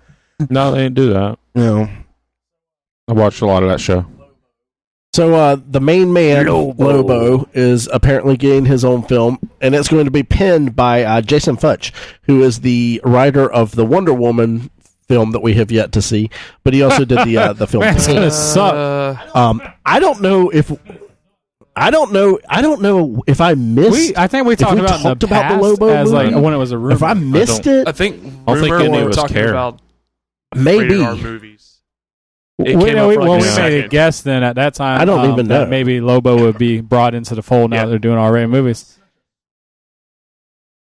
S2: No, they didn't do that. I watched a lot of that show.
S4: So the main man, Lobo, is apparently getting his own film, and it's going to be penned by Jason Futch, who is the writer of the Wonder Woman film that we have yet to see. But he also did the film.
S1: Man, it's gonna suck.
S4: I don't know if I missed.
S1: I think we talked about in the past
S4: the Lobo
S1: as
S4: movie.
S1: like when it was a rumor.
S4: If I missed it,
S5: I think
S2: I don't think
S5: rumor
S2: any
S5: we
S2: of
S5: were
S2: us
S5: talking
S2: care.
S5: about
S4: maybe.
S5: rated R movies.
S1: We
S5: It came up for like a
S1: made a
S5: second.
S1: guess then at that time.
S4: I don't even know.
S1: that maybe Lobo would be brought into the fold now they're doing R-rated movies.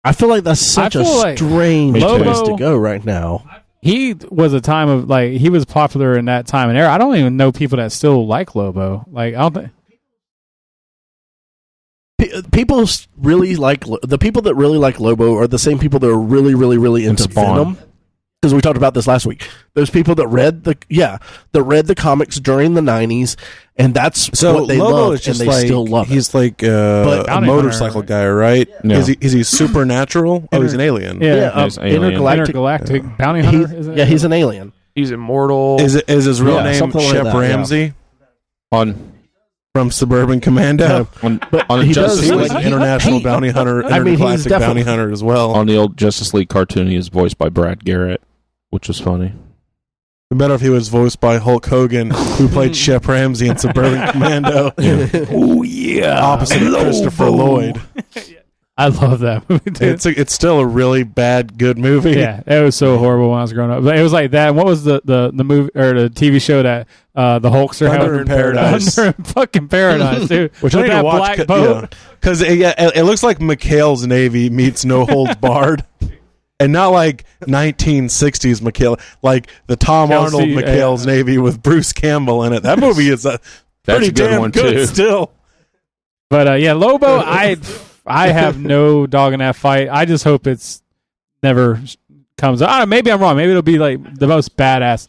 S4: I feel like that's such a
S1: like
S4: strange
S1: Lobo-
S4: place to go right now.
S1: He was a time of like he was popular in that time and era. I don't even know people that still like Lobo. Like I don't think
S4: People really like the people that really like Lobo are the same people that are really, really, really into
S2: Spawn.
S4: Venom. Because we talked about this last week. Those people that read the comics during the 90s, and that's what they
S3: Lobo
S4: love,
S3: is just
S4: and they
S3: like,
S4: still love it.
S3: he's like
S4: But-
S3: a
S1: Bounty
S3: motorcycle
S1: hunter.
S3: guy, right?
S2: No.
S3: Is he supernatural? Oh, he's an alien.
S1: yeah,
S2: He's alien.
S1: intergalactic bounty hunter.
S4: He's an alien.
S5: He's immortal.
S3: Is his real name
S4: something like
S3: Shep
S4: that, yeah.
S3: Ramsey
S2: On
S3: from Suburban Commando?
S2: on
S4: he
S2: Justice
S4: does-
S3: He
S2: League,
S3: was an international bounty hunter,
S4: I mean, he's
S3: intergalactic
S4: definitely-
S3: bounty hunter as well.
S2: on the old Justice League cartoon, he is voiced by Brad Garrett, which was funny.
S3: It'd be better if he was voiced by Hulk Hogan, who played Shep Ramsey in Suburban Commando.
S2: Oh yeah,
S3: Opposite of Christopher Lloyd.
S1: I love that movie. Dude.
S3: It's still a really bad, good movie.
S1: Yeah, it was so horrible when I was growing up. But it was like that. What was the movie or the TV show that the Hulkster
S3: Thunder
S1: had?
S3: in Paradise.
S1: Thunder in fucking Paradise, dude.
S3: Which
S1: With
S3: I need
S1: that
S3: to watch
S1: black boat.
S3: because it looks like McHale's Navy meets No Holds Barred, and not like 1960s McHale, like the Tom
S1: Chelsea,
S3: Arnold McHale's Navy with Bruce Campbell in it. That movie is pretty
S2: a good
S3: damn
S2: one,
S3: good
S2: too.
S3: still.
S1: But yeah, Lobo. I have no dog in that fight. I just hope it's never comes. I don't know, maybe I'm wrong. Maybe it'll be like the most badass.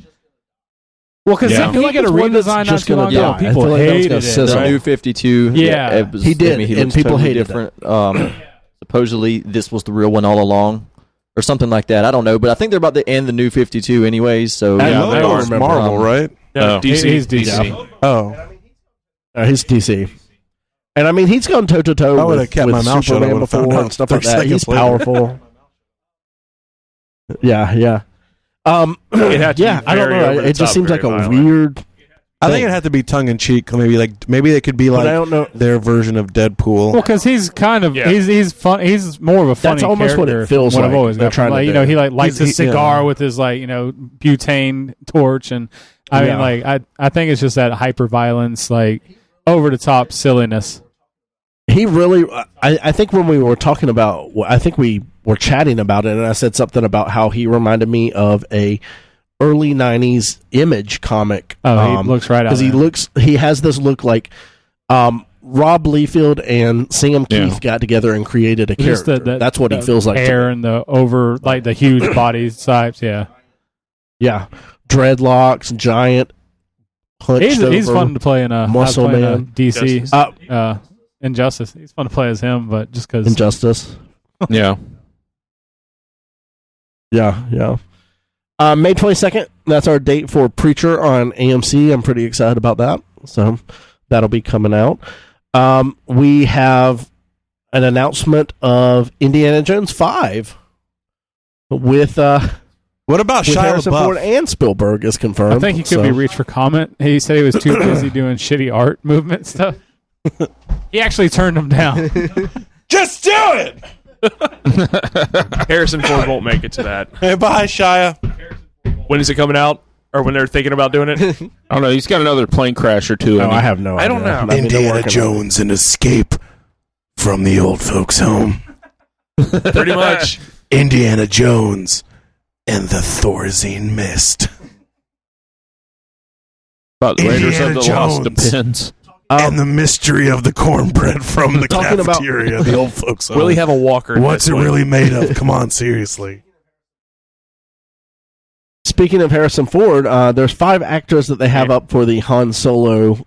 S1: Well, because
S2: Yeah.
S1: I feel like at a
S4: He's one that's
S1: redesign not
S4: just
S1: too long
S4: gonna
S1: ago,
S4: die. I
S1: people
S4: feel like that was
S1: hated
S4: gonna
S1: it.
S4: sizzle.
S7: The
S1: right?
S7: new 52.
S1: Yeah.
S7: it was,
S4: He did,
S7: he
S4: and
S7: looks
S4: people
S7: totally
S4: hated
S7: different. Supposedly, this was the real one all along, or something like that. I don't know, but I think they're about to end the new 52 anyways. So
S4: I
S3: Yeah,
S4: know,
S3: that
S4: I
S3: was
S4: remember.
S3: Marvel, right?
S5: No,
S2: Oh.
S5: DC.
S1: He's DC.
S3: Oh,
S4: He's DC. And I mean, he's gone toe to toe
S3: I would've
S4: with
S3: kept my mouth shut, I
S4: Superman
S3: would've found
S4: before
S3: out
S4: and stuff like
S3: 30
S4: that. He's
S3: seconds later.
S4: powerful. Yeah.
S5: It had to be
S4: I don't
S5: very
S4: know.
S5: over the
S4: It just
S5: top,
S4: seems like
S5: very
S4: a
S5: violent.
S4: weird.
S3: I think
S4: thing.
S3: it had to be tongue in cheek. Maybe it could be
S4: But I
S3: like
S4: don't know.
S3: their version of Deadpool.
S1: Well, because he's kind of
S5: Yeah.
S1: he's fun. He's more of a funny
S4: That's almost what it
S1: character
S4: feels
S1: from what I've
S4: like
S1: always
S4: they're
S1: got.
S4: trying to
S1: Like,
S4: do.
S1: he like lights a
S3: He's-
S1: cigar
S3: yeah.
S1: with his butane torch, and I
S4: Yeah.
S1: mean I think it's just that hyper violence, over the top silliness.
S4: He really. I think when we were talking about, I think we were chatting about it, and I said something about how he reminded me of a early '90s Image comic.
S1: Oh, he looks right out.
S4: because he has this look like Rob Liefeld and Sam
S2: Yeah.
S4: Keith got together and created a
S1: Just
S4: character. That's what he
S1: the
S4: feels like. to
S1: hair
S4: me.
S1: and the huge body types. Yeah,
S4: Yeah, dreadlocks, giant, hunched
S1: he's
S4: over.
S1: fun to play in a
S4: muscle man.
S1: DC.
S5: Justice.
S1: Injustice. He's fun to play as him, but just because
S4: Injustice.
S2: Yeah.
S4: Yeah. May 22nd, that's our date for Preacher on AMC. I'm pretty excited about that. So that'll be coming out. We have an announcement of Indiana Jones 5 with
S3: What about Shia
S4: Harrison Ford
S3: LaBeouf?
S4: and Spielberg is confirmed.
S1: I think he could
S4: so.
S1: be reached for comment. He said he was too busy doing shitty art movement stuff. He actually turned him down.
S3: Just do it.
S5: Harrison Ford won't make it to that.
S3: Hey, bye, Shia.
S5: When is it coming out? Or when they're thinking about doing it?
S2: I don't know. He's got another plane crash or two.
S4: No,
S2: in him.
S4: I have no idea.
S5: I don't know.
S4: I mean, they're
S3: Indiana
S4: working on it.
S3: Jones and escape from the old folks' home.
S5: Pretty much.
S3: Indiana Jones and the Thorazine Mist.
S2: But Raiders of
S3: Indiana
S2: the Lost
S3: Jones.
S2: depends.
S3: And the mystery of the cornbread from the
S4: Talking about-
S3: cafeteria, the old folks' home.
S5: Will he have a walker? in
S3: What's
S5: this
S3: it
S5: one?
S3: really made of? Come on, seriously.
S4: Speaking of Harrison Ford, there's 5 actors that they have up for the Han Solo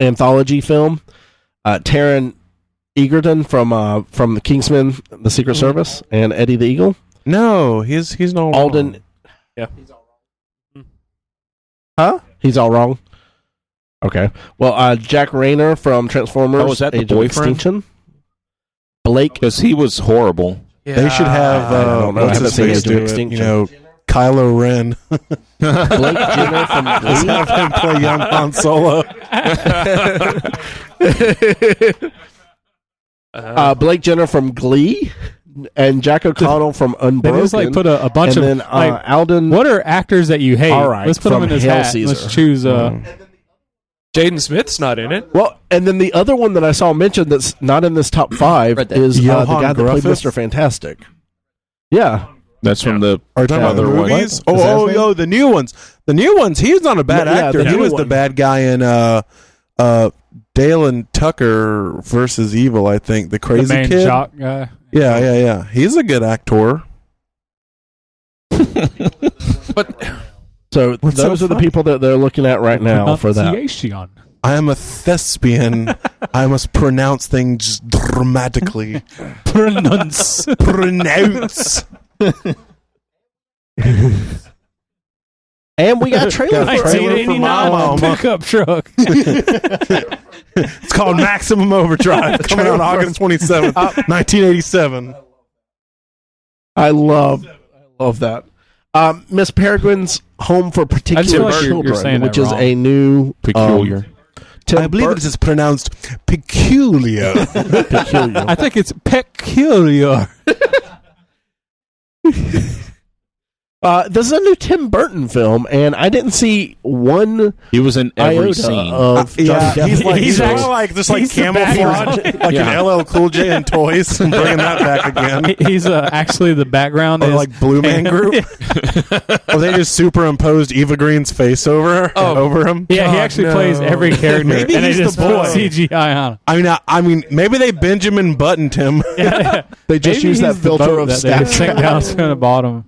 S4: anthology film. Taron Egerton from the Kingsman, The Secret Service, and Eddie the Eagle.
S3: No, he's no
S4: Alden.
S5: Yeah.
S4: Huh? He's all wrong. Okay. Well, Jack Rayner from Transformers.
S2: Oh, was that the
S4: Age of
S2: boyfriend?
S4: Extinction. Blake.
S2: Because he was horrible.
S3: They should have
S4: I don't know. I
S3: what's
S4: haven't
S3: his
S4: seen
S3: face
S4: Age of
S3: do it,
S4: Extinction.
S3: Kylo Ren.
S4: Blake Jenner from
S3: Let's
S4: Glee.
S3: have him play young Han Solo.
S4: Blake Jenner from Glee. And Jack O'Connell from
S1: They
S4: Unbroken.
S1: just put a bunch
S4: and
S1: of
S4: then Alden.
S1: what are actors that you hate?
S4: All right,
S1: Let's put them
S4: from
S1: in his
S4: Hail
S1: hat.
S4: Caesar.
S1: Let's choose.
S5: Jaden Smith's not in it.
S4: Well, and then the other one that I saw mentioned that's not in this top 5
S7: Read that.
S4: is the
S3: Johann
S4: guy that played
S3: Griffith?
S4: Mr. Fantastic. Yeah.
S2: That's from the
S3: Are you talking about the
S2: other one.
S3: movies?
S4: Is that his name?
S3: Oh, the new ones. The new ones. He's not a bad
S4: Yeah,
S3: actor.
S4: the
S3: He
S4: new
S3: was the
S4: one.
S3: bad guy in Dale and Tucker versus Evil. I think the
S1: the
S3: crazy
S1: main
S3: kid.
S1: jock guy.
S3: Yeah. He's a good actor.
S5: But
S4: So
S3: What's
S4: those
S3: so
S4: are the
S3: funny?
S4: people that they're looking at right now for that.
S1: Pronunciation.
S3: I am a thespian. I must pronounce things dramatically.
S1: Pronounce.
S3: Pronounce.
S4: And we got a trailer for
S3: Trailer for my
S1: 1989
S3: mama.
S1: pickup truck.
S3: It's called Maximum Overdrive. Coming out August 27th, 1987.
S4: I love that. Miss Peregrine's Home for Particular
S1: feel like you're
S4: Children,
S1: saying that
S4: which is
S1: wrong.
S4: a new
S2: peculiar.
S3: I believe it is pronounced peculiar.
S4: peculiar.
S1: I think it's peculiar.
S4: This is a new Tim Burton film, and I didn't see one
S2: He was in every
S4: iota
S2: scene.
S4: of Johnny Depp.
S3: he's
S1: actually-
S3: kind of like just like
S1: he's the
S3: camouflage, like
S2: Yeah.
S3: an LL Cool J and Toys, and bringing that back again.
S1: He's actually the background
S3: Or
S1: is
S3: like Blue Man Group. Or they just superimposed Eva Green's face over him.
S1: Yeah, he actually plays every character,
S3: Maybe
S1: and they
S3: he's the
S1: just put
S3: boy.
S1: CGI on him.
S3: I mean, maybe they Benjamin buttoned him.
S1: Yeah.
S4: They just
S1: Maybe
S4: use that
S1: he's the
S4: filter
S1: boat
S4: of
S1: that they
S4: stature.
S1: sink down to the bottom.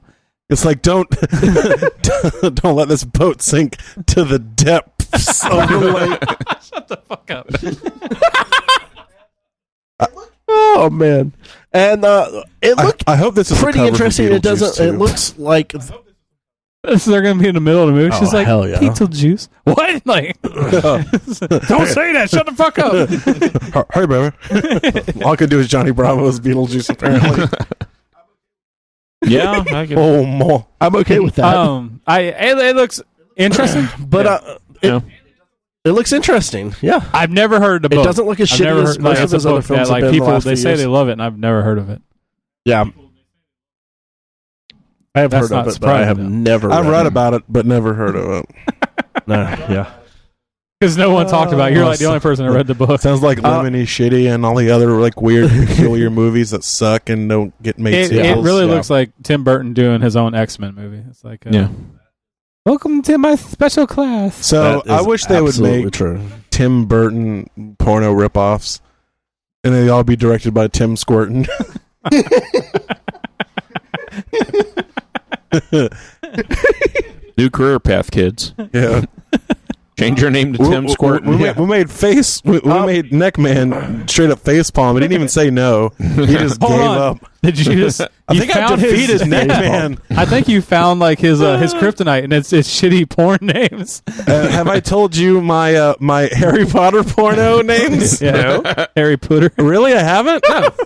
S3: It's like don't don't let this boat sink to the depths of the lake.
S1: Shut the fuck up.
S4: Oh man! And it looked
S3: I hope this is
S4: pretty
S3: a cover for
S4: interesting. It doesn't.
S3: Beetlejuice,
S4: It
S3: too.
S4: looks like
S1: They're gonna be in the middle of the movie.
S4: Oh,
S1: She's like,
S4: hell yeah.
S1: Beetlejuice. What? Like, don't say that. Shut the fuck up.
S3: Hey, baby. All I could do is Johnny Bravo's Beetlejuice, apparently.
S2: Yeah, I can.
S3: Oh, more.
S4: I'm okay with that.
S1: It looks interesting,
S4: but it looks interesting. Yeah,
S1: I've never heard the book.
S4: it doesn't look as
S1: I've
S4: shitty
S1: never
S4: as
S1: heard,
S4: most
S1: like,
S4: of
S1: it's a
S4: his other
S1: book
S4: films.
S1: that,
S4: have
S1: like,
S4: been the
S1: people,
S4: last
S1: they
S4: few
S1: say
S4: years.
S1: they love it, and I've never heard of it.
S4: Yeah, I have
S1: That's
S4: heard of
S1: not
S4: it, but I have
S1: surprising,
S4: never.
S3: I've read
S4: it.
S3: about it, but never heard of it.
S4: No, yeah.
S1: Because no one talked about it. You're like the only person that read the book.
S3: Sounds like Lemony Shitty and all the other like weird, peculiar movies that suck and don't get made
S1: It
S3: sequels.
S1: really looks like Tim Burton doing his own X-Men movie. It's like,
S2: Yeah.
S1: welcome to my special class.
S3: So
S4: That
S3: I
S4: is
S3: wish they would
S4: absolutely
S3: make
S4: true.
S3: Tim Burton porno ripoffs, and they all be directed by Tim Squirtin.
S2: New career path, kids.
S3: Yeah.
S2: Change your name to Tim Squirtin.
S3: We made made Neckman straight up facepalm. He didn't even say no. He just
S1: Hold
S3: gave
S1: on.
S3: up.
S1: Did you just?
S3: I
S1: you
S3: think I
S1: found
S3: defeated
S1: his
S3: Neckman.
S1: I think you found like his kryptonite, and it's shitty porn names.
S3: Have I told you my my Harry Potter porno names?
S1: Yeah, Harry Potter.
S3: Really, I haven't.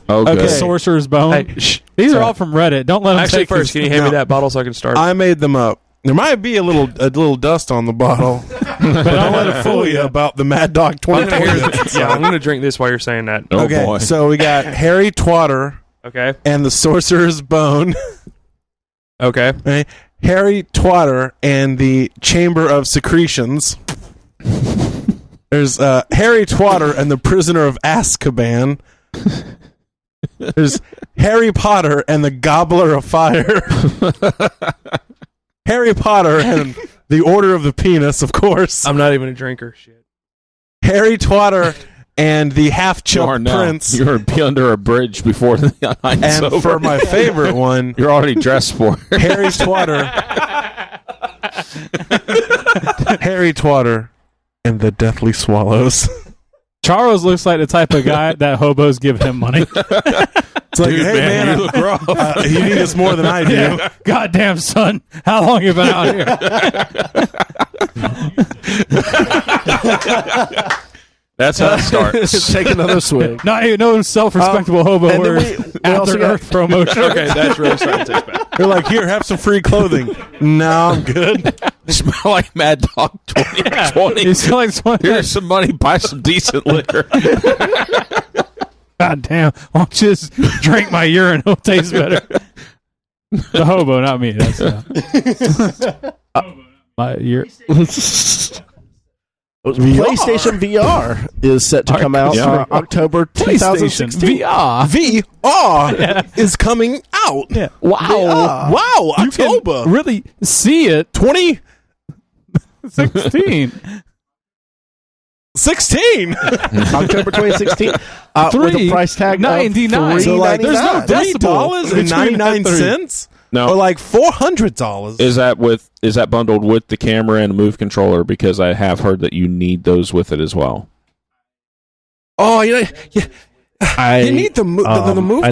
S2: Oh,
S3: Okay.
S2: good.
S1: Sorcerer's Bone.
S5: Hey, shh.
S1: These are
S3: Sorry.
S1: all from Reddit. Don't let them
S5: Actually,
S1: take
S5: first,
S1: his-
S5: can you hand me
S3: No.
S5: that bottle so I can start?
S3: I made them up. There might be a little dust on the bottle, but don't let it fool you about the Mad Dog 2020.
S5: I'm going to drink this while you're saying that.
S2: Oh,
S3: Okay,
S2: boy.
S3: so we got Harry Twatter
S5: Okay.
S3: and the Sorcerer's Bone.
S5: Okay.
S3: Okay? Harry Twatter and the Chamber of Secretions. There's Harry Twatter and the Prisoner of Azkaban. There's Harry Potter and the Gobbler of Fire. Harry Potter and the Order of the Penis, of course.
S5: I'm not even a drinker. Shit.
S3: Harry Twatter and the
S2: You are
S3: Half-Chump
S2: now.
S3: Prince.
S2: You're under a bridge before the night's
S3: And
S2: over.
S3: for my favorite one,
S2: You're already dressed for it.
S3: Harry Twatter. Harry Twatter and the Deathly Swallows.
S1: Charles looks like the type of guy that hobos give him money.
S3: It's like,
S2: Dude,
S3: hey man,
S2: you look rough.
S3: you need us more than I do.
S1: Yeah. Goddamn son, how long you been out here?
S2: That's how it starts.
S4: Take another swig.
S1: Not even no self-respectable hobo
S4: and then
S1: wears
S4: we
S1: After
S4: also got-
S1: Earth promo shirt.
S5: Okay, that's really starting to taste bad.
S3: They're like, here, have some free clothing. No, I'm good.
S2: Smell like Mad Dog 2020.
S1: You smell like one.
S2: Here's some money. Buy some decent liquor.
S1: God damn! Why don't you just drink my urine? It'll taste better. The hobo, not me. That's my
S4: PlayStation VR is set to come out October 2016.
S1: VR.
S3: VR is coming out.
S1: Yeah.
S3: Wow. Wow.
S1: You can
S3: October.
S1: really see it.
S3: 2016.
S1: 16.
S4: October 2016. With a price tag
S1: $3.99.
S4: of
S3: So like, there's no
S1: $3
S3: $3.99
S2: No.
S3: or like $400.
S2: Is that bundled with the camera and a Move controller? Because I have heard that you need those with it as well.
S3: Oh, you need the move
S4: I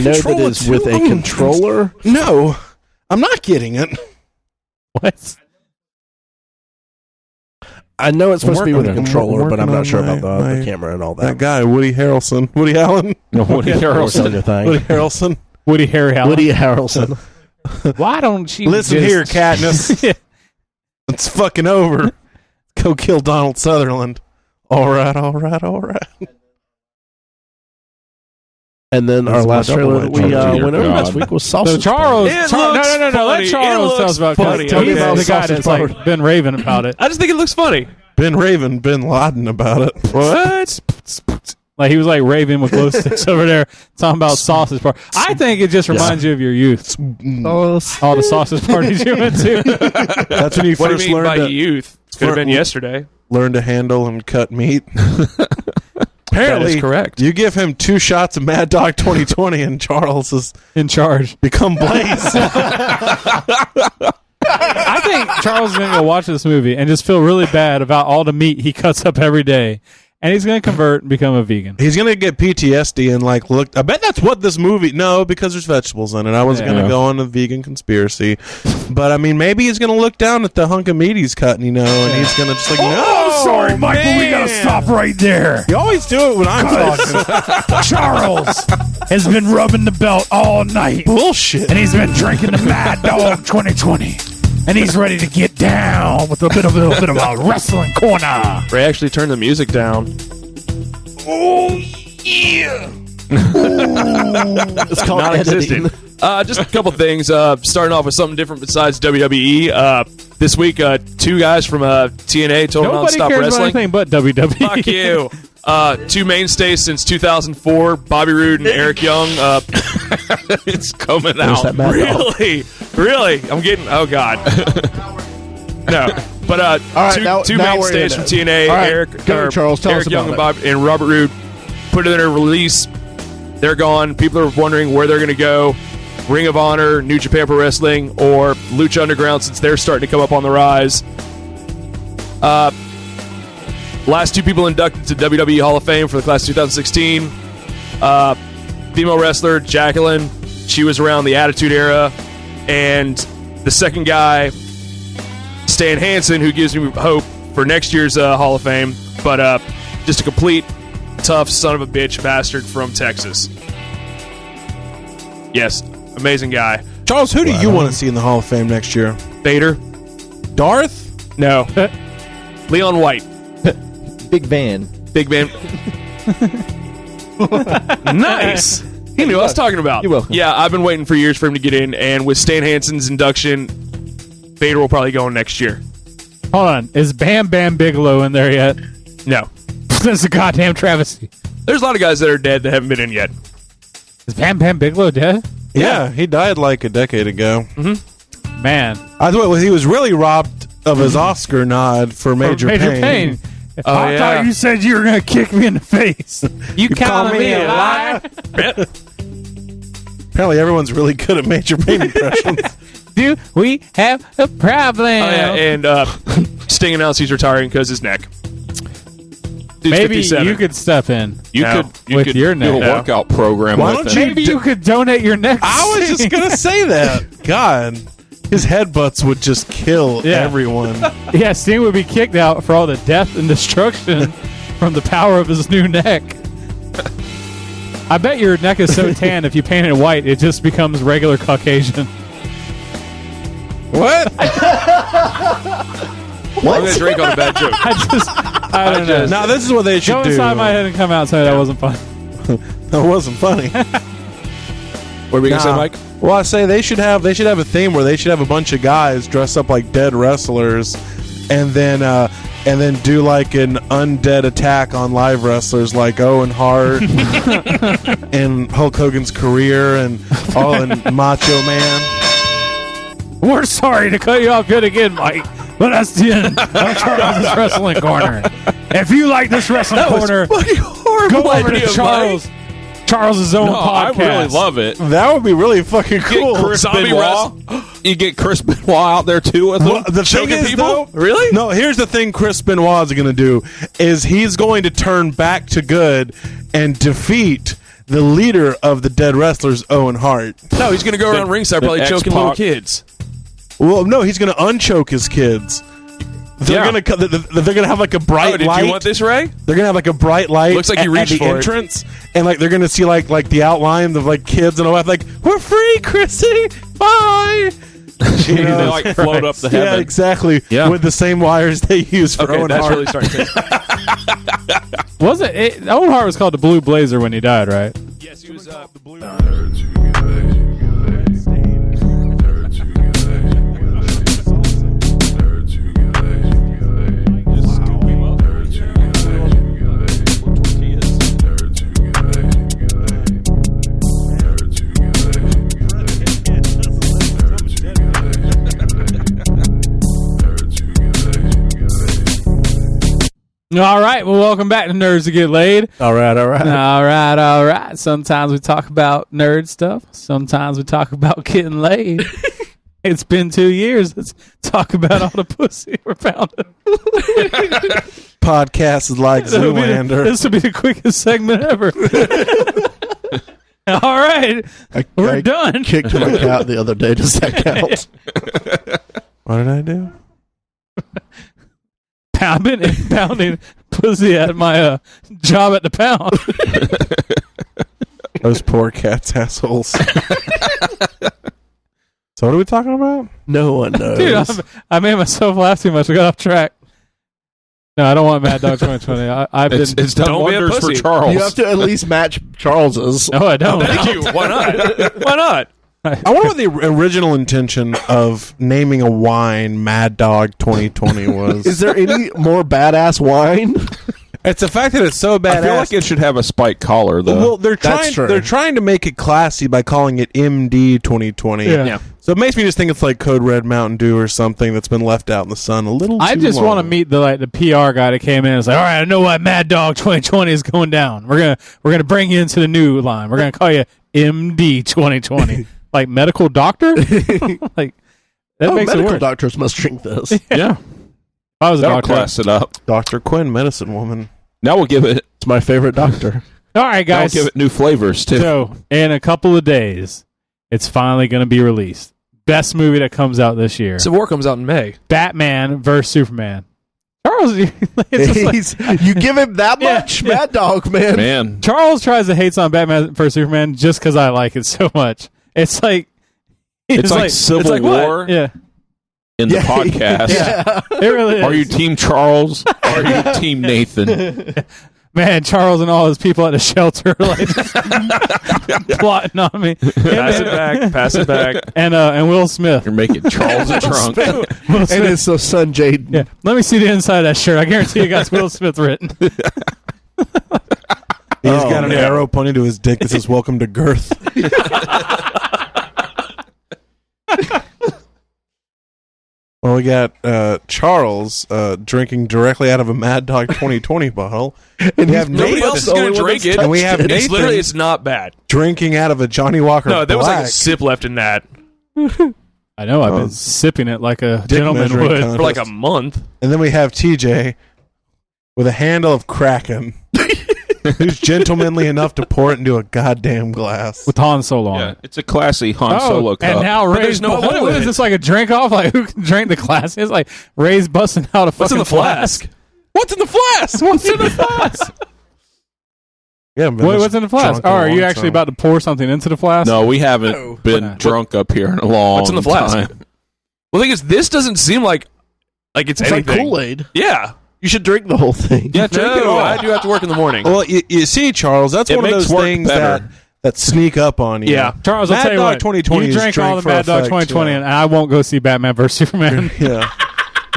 S4: know
S3: controller
S4: that it's with a
S3: too.
S4: controller.
S3: No, I'm not getting it.
S1: What?
S4: I know it's supposed to be with a
S3: I'm
S4: controller, but I'm
S3: working
S4: not sure
S3: on
S4: about
S3: my-
S4: the camera and all
S3: That
S4: that.
S3: guy, Woody Harrelson. Woody Allen?
S2: No, Woody
S4: Or
S2: Harrelson.
S4: your thing.
S3: Woody Harrelson.
S1: Woody Harry Allen.
S4: Woody Harrelson.
S1: Why don't you
S3: Listen
S1: just-
S3: here, Katniss. It's fucking over. Go kill Donald Sutherland. All right.
S4: And then our
S3: This is my
S4: last
S3: double
S4: trailer that we
S2: entendre.
S4: went over
S2: Dear
S4: last
S2: God.
S4: week was
S1: So
S4: Sausage
S1: Charles,
S5: It
S1: no,
S5: looks
S1: Let
S5: funny.
S1: Charles
S5: It
S1: tell us about
S5: looks
S1: it.
S5: funny.
S1: He's
S4: Okay.
S1: the guy
S4: Sausage
S1: that's like been raving about it.
S5: I just think it looks funny.
S3: Ben Raven, Bin Laden about it.
S5: What?
S1: Like he was like raving with glow sticks over there talking about sausage party. I think it just reminds you of your youth. All the sausage parties you went to.
S3: That's when you
S5: What do
S3: first
S5: you mean by
S3: learned
S5: youth? Could have been yesterday.
S3: to handle and cut meat. apparently,
S5: That is correct.
S3: You give him 2 shots of Mad Dog 2020, and Charles has
S1: In charge.
S3: become Blaze.
S1: I think Charles is going to go watch this movie and just feel really bad about all the meat he cuts up every day. And he's going to convert and become a vegan.
S3: He's gonna get PTSD and like look. I bet that's what this movie. No, because there's vegetables in it. I was gonna go on a vegan conspiracy, but I mean, maybe he's gonna look down at the hunk of meat he's cutting, and he's gonna just like, no,
S8: sorry, Michael, we gotta stop right there.
S3: You always do it when I'm talking.
S8: Charles has been rubbing the belt all night.
S3: Bullshit.
S8: And he's been drinking the Mad Dog 2020. And he's ready to get down with a little bit of a wrestling corner.
S5: Ray actually turned the music down.
S8: Oh, yeah.
S4: It's called
S5: Non-existent.
S4: editing.
S5: Just a couple things. Starting off with something different besides WWE. This week, 2 guys from TNA, Total
S1: Nobody
S5: Nonstop
S1: cares about
S5: Wrestling.
S1: anything but WWE.
S5: Fuck you. 2 mainstays since 2004, Bobby Roode and Eric Young.
S2: It's coming
S4: There's
S2: out.
S4: that Mad Dog.
S5: Really? I'm getting. Oh God. No, but
S4: All right,
S5: two
S4: now we're
S5: mainstays
S4: in
S5: from
S4: it.
S5: TNA,
S4: All right,
S5: Eric,
S4: go, Charles, tell
S5: Eric
S4: us
S5: Young
S4: about
S5: and Robert Roode put in their release. They're gone. People are wondering where they're going to go. Ring of Honor, New Japan Pro Wrestling, or Lucha Underground, since they're starting to come up on the rise. Last 2 people inducted to WWE Hall of Fame for the class of 2016. Female wrestler Jacqueline. She was around the Attitude Era. And the second guy, Stan Hansen, who gives me hope for next year's Hall of Fame. But just a complete tough son of a bitch bastard from Texas. Yes, amazing guy.
S3: Charles, who do you want to see in the Hall of Fame next year?
S5: Vader?
S3: Darth?
S5: No. Leon White.
S7: Big Van.
S5: Big man. Nice. He knew what I was talking about.
S7: You're welcome.
S5: Yeah, I've been waiting for years for him to get in, and with Stan Hansen's induction, Vader will probably go in next year.
S1: Hold on. Is Bam Bam Bigelow in there yet?
S5: No.
S1: That's a goddamn travesty.
S5: There's a lot of guys that are dead that haven't been in yet.
S1: Is Bam Bam Bigelow dead?
S3: Yeah, he died like a decade ago.
S1: Man.
S3: I thought he was really robbed of his Oscar nod for Major Payne.
S8: I thought you said you were going to kick me in the face.
S1: You calling me a liar?
S3: Apparently, everyone's really good at Major Payne impressions.
S1: Do we have a problem?
S5: Oh, yeah, and Sting announced he's retiring because his neck. Dude's
S1: Maybe
S5: 57.
S1: you could step in.
S2: You
S5: No.
S2: could
S1: your
S2: do
S1: neck.
S2: a
S5: No.
S2: workout program
S3: Why
S2: with
S3: don't
S2: it.
S3: you
S1: Maybe you could donate your neck.
S3: I was just going to say that. God, his headbutts would just kill
S1: Yeah.
S3: everyone.
S1: Yeah, Sting would be kicked out for all the death and destruction from the power of his new neck. I bet your neck is so tan, if you paint it white, it just becomes regular Caucasian.
S3: What?
S5: I'm going to drink on a bad joke.
S1: I don't know.
S3: Now, this is what they should
S1: Go
S3: do.
S1: inside my head and come out and say that wasn't fun.
S3: That wasn't funny.
S5: What were we going to say,
S3: Nah.
S5: Mike?
S3: Well, I say they should have a theme where they should have a bunch of guys dress up like dead wrestlers, and then do like an undead attack on live wrestlers like Owen Hart and Hulk Hogan's career and Macho Man.
S1: We're sorry to cut you off yet again, Mike, but that's the end of Charles' Wrestling Corner. If you like this Wrestling Corner, go over to Charles. Charles' own
S2: No, I
S1: podcast.
S2: really love it.
S3: That would be really fucking cool.
S2: Chris
S5: Zombie
S2: Benoit. You get Chris Benoit out there too with
S3: Well,
S2: him.
S3: the thing
S5: Choking
S3: is,
S5: people?
S3: though,
S5: Really?
S3: No, here's the thing Chris Benoit is going to do is he's going to turn back to good and defeat the leader of the dead wrestlers, Owen Hart.
S5: No, he's going to go around ringside
S2: the
S5: probably choking little
S2: X-Pac.
S5: kids.
S3: Well, no, he's going to unchoke his kids. They're
S2: Yeah.
S3: gonna have like a bright
S5: Oh, did
S3: light.
S5: you want this, Ray?
S3: They're gonna have like a bright light.
S5: Looks like you
S3: at
S5: reached
S3: the
S5: for it.
S3: entrance, and like they're gonna see like the outline of like kids and all that. Like, we're free, Chrissy. Bye. You know?
S2: They like float up the
S3: Yeah,
S2: heaven.
S3: exactly.
S2: Yeah.
S3: With the same wires they use for
S5: Okay,
S3: Owen
S5: that's
S3: Hart.
S5: really starting to
S1: Wasn't it? Owen Hart was called the Blue Blazer when he died, right?
S5: Yes, he was the blue.
S1: All right. Well, welcome back to Nerds to Get Laid.
S4: All right.
S1: All right. Sometimes we talk about nerd stuff. Sometimes we talk about getting laid. It's been 2 years. Let's talk about all the pussy we're pounding.
S3: Podcast is like Zoolander.
S1: This will be the quickest segment ever. All right. We're done.
S4: Kicked my cat the other day. Does that count?
S3: What did I do?
S1: Pounding pussy at my job at the pound.
S3: Those poor cats, assholes. So what are we talking about?
S4: No one knows.
S1: Dude, I made myself laugh too much. I got off track. No, I don't want Mad Dog 2020.
S2: It's done
S5: Don't be a
S2: wonders for
S5: pussy.
S2: Charles.
S4: You have to at least match Charles's.
S1: No, I don't.
S5: Thank you. Why not? Why not?
S3: I wonder what the original intention of naming a wine Mad Dog 2020 was.
S4: Is there any more badass wine?
S3: It's the fact that it's so badass.
S2: I feel like it should have a spike collar, though.
S3: Well, they're
S4: That's true.
S3: trying to make it classy by calling it MD 2020.
S1: Yeah.
S3: So it makes me just think it's like Code Red Mountain Dew or something that's been left out in the sun a little too
S1: I just
S3: long.
S1: want to meet the PR guy that came in and was like, all right, I know why Mad Dog 2020 is going down. We're gonna bring you into the new line. We're gonna call you MD 2020. Like medical doctor? Like that makes it
S4: medical
S1: worse.
S4: doctors must drink this.
S2: yeah.
S1: If I was a
S2: That'll
S1: doctor.
S2: class it up.
S3: Dr. Quinn, medicine woman.
S2: Now we'll give it.
S4: It's my favorite doctor.
S1: All right,
S2: Now we'll
S1: guys.
S2: give it new flavors too.
S1: So in a couple of days, it's finally gonna be released. Best movie that comes out this year.
S5: Civil War comes out in May.
S1: Batman versus Superman. Charles, it's just like,
S4: You give him that
S1: Yeah,
S4: much?
S1: yeah.
S4: Mad Dog, man.
S1: Charles tries to hate on Batman versus Superman just because I like it so much. It's like
S2: It's like Civil
S1: like, what?
S2: War
S1: Yeah,
S2: in the podcast.
S4: Yeah.
S1: it really is.
S2: Are you Team Charles? Or are you Team Nathan?
S1: Man, Charles and all his people at the shelter like plotting on me.
S5: Pass it back.
S1: And Will Smith.
S2: You're making Charles a drunk.
S1: Will
S4: And
S1: Smith.
S4: it's so son Jaden.
S1: Yeah. Let me see the inside of that shirt. I guarantee it got Will Smith written.
S3: He's
S4: Oh,
S3: got an
S4: yeah.
S3: arrow pointing to his dick that says "Welcome to Girth." Well, we got Charles drinking directly out of a Mad Dog 2020 bottle. And we have
S5: Nobody
S3: Nathan,
S5: else is going to drink it.
S3: and we have
S5: It's
S3: Nathan
S5: literally, it's not bad.
S3: drinking out of a Johnny Walker
S5: No, there was like a
S3: Black.
S5: sip left in that
S1: I know. I've
S3: Oh.
S1: been sipping it like a
S3: Dick
S1: gentleman
S3: measuring
S1: would.
S3: contest.
S5: for like a month.
S3: And then we have TJ with a handle of Kraken, who's gentlemanly enough to pour it into a goddamn glass.
S1: With Han Solo on
S2: Yeah,
S1: it.
S2: it's a classy Han Solo cup.
S1: and now
S5: But
S1: Ray's
S5: there's no
S1: what
S5: hole in
S1: is
S5: it.
S1: this like a drink off? Like who can drink the glass? It's like Ray's busting out a
S5: What's in
S1: fucking
S5: the flask?
S3: What's in the flask?
S1: What's in the flask?
S3: Yeah, man,
S1: Wait, what's in the flask? Oh, are you actually about to pour something into the flask?
S2: No, we haven't been
S1: What?
S2: drunk up here in a long
S5: What's in the flask?
S2: time.
S5: Well, the thing is, this doesn't seem like it's
S4: It's like
S5: anything.
S4: Kool-Aid.
S5: Yeah.
S4: You should drink the whole thing.
S2: Yeah, drink it
S5: No,
S2: all.
S5: I do have to work in the morning.
S3: Well, you see, Charles, that's
S2: It
S3: one of
S2: makes
S3: those
S2: work
S3: things
S2: better.
S3: that sneak up on you.
S5: Yeah.
S1: Charles, I'll
S3: Mad
S1: tell you
S3: Dog
S1: what.
S3: 2020
S1: you
S3: is
S1: drank all
S3: drink
S1: the
S3: for
S1: Mad Dog
S3: effect,
S1: 2020,
S3: yeah.
S1: and I won't go see Batman vs Superman.
S3: Yeah.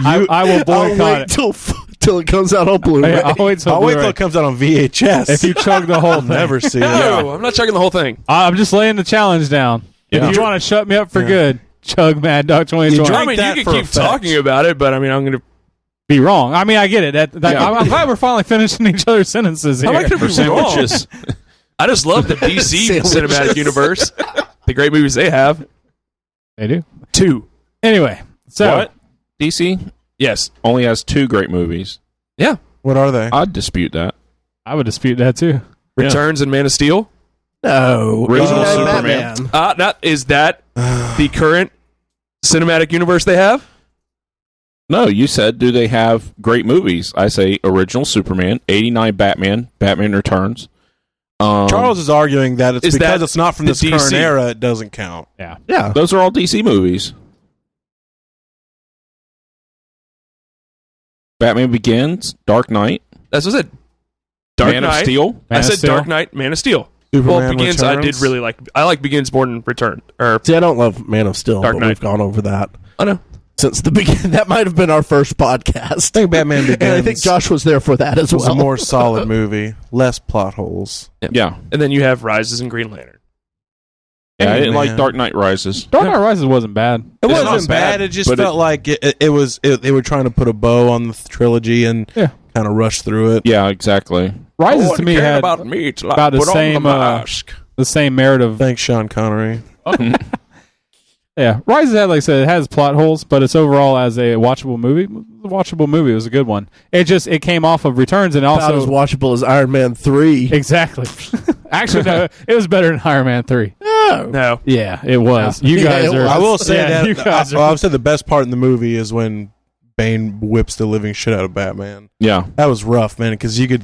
S1: I will
S4: I'll
S1: boycott
S4: wait
S1: it.
S4: till it comes out on Blu-ray.
S1: I'll wait till
S3: I'll wait till
S1: Blu-ray.
S3: it comes out on VHS.
S1: If you chug the whole thing.
S3: never see it.
S5: No, I'm not chugging the whole thing.
S1: I'm just laying the challenge down.
S2: Yeah.
S1: If you want to shut me up for
S3: Yeah.
S1: good, chug Mad Dog 2020.
S3: You
S5: I
S3: drink
S5: mean,
S3: that
S5: you
S3: for
S5: can keep
S3: effect.
S5: talking about it, but I mean, I'm going to.
S1: Be wrong. I mean, I get it.
S2: Yeah.
S1: I'm glad we're finally finishing each other's sentences here.
S5: How am I going to
S2: For
S5: be wrong?
S2: sandwiches.
S5: I just love the DC
S4: Sandwiches.
S5: cinematic universe. The great movies they have.
S1: They do.
S5: 2.
S1: Anyway, so
S2: What? DC
S5: Yes.
S2: only has 2 great movies.
S5: Yeah.
S3: What are they?
S2: I'd dispute that.
S1: I would dispute that too.
S5: Returns and Man of Steel.
S4: No.
S2: Original
S4: Batman.
S5: Is that the current cinematic universe they have?
S2: No, you said, do they have great movies? I say original Superman, 89 Batman, Batman Returns.
S3: Charles is arguing that it's
S5: Is
S3: because
S5: that
S3: it's not from
S5: the
S3: this current
S5: DC?
S3: era, it doesn't count.
S4: Yeah.
S2: Those are all DC movies. Batman Begins, Dark Knight,
S5: That's what I said. Dark
S2: Man
S5: Knight.
S2: of Steel.
S1: Man
S5: I
S1: of
S5: said
S1: Steel.
S5: Dark Knight, Man of Steel.
S3: Superman
S5: Well, Begins I did
S3: Returns.
S5: really like. I like Begins more than Return. Or
S4: See, I don't love Man of Steel,
S5: Dark
S4: but
S5: Knight.
S4: we've gone over that
S5: I know.
S4: since the beginning. That might have been our first podcast.
S3: I think Batman Begins
S4: And I think Josh was there for that as
S3: was
S4: well.
S3: a more solid movie, less plot holes.
S2: Yeah.
S5: And then you have Rises and Green Lantern.
S2: Yeah, I
S3: Hey,
S2: didn't like
S3: man.
S2: Dark Knight Rises.
S1: Dark Knight Rises wasn't bad.
S3: It
S2: It's
S3: wasn't
S2: not
S3: bad.
S2: bad,
S3: It just
S2: but
S3: felt like they were trying to put a bow on the trilogy and
S1: Yeah.
S3: kind of rush through it.
S2: Yeah, exactly.
S1: Rises to me had
S2: me. It's like,
S1: about the
S2: put on
S1: same
S2: mask.
S1: the same merit of
S3: Thanks, Sean Connery.
S1: yeah. Rises had, like I said, it has plot holes, but it's overall as a watchable movie. It was a good one. It came off of Returns and
S4: About as
S1: also
S4: watchable as Iron Man 3.
S1: exactly. Actually, no, it was better than Iron Man 3.
S5: No.
S1: Yeah, it was. You
S4: Yeah,
S1: guys
S4: it
S1: are.
S4: was.
S3: I will say
S1: yeah, you
S3: that.
S1: guys
S3: I would say the best part in the movie is when Bane whips the living shit out of Batman.
S2: Yeah.
S3: That was rough, man, because you could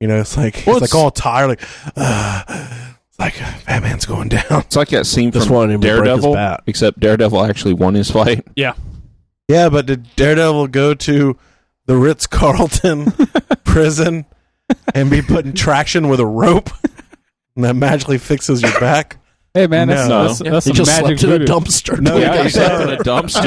S3: it's like he's like all tired, it's like Batman's going down.
S2: It's like that scene
S4: Just
S2: from
S4: wanted him to break his
S2: Daredevil,
S4: bat.
S2: except Daredevil actually won his fight.
S3: Yeah, but did Daredevil go to the Ritz-Carlton prison and be put in traction with a rope, and that magically fixes your back?
S1: Hey man, that's
S2: No.
S1: that's
S4: He
S1: some
S4: just
S1: magic
S4: slept in a
S1: voodoo.
S4: dumpster.
S3: No,
S2: Yeah,
S3: he
S2: he slept in a dumpster.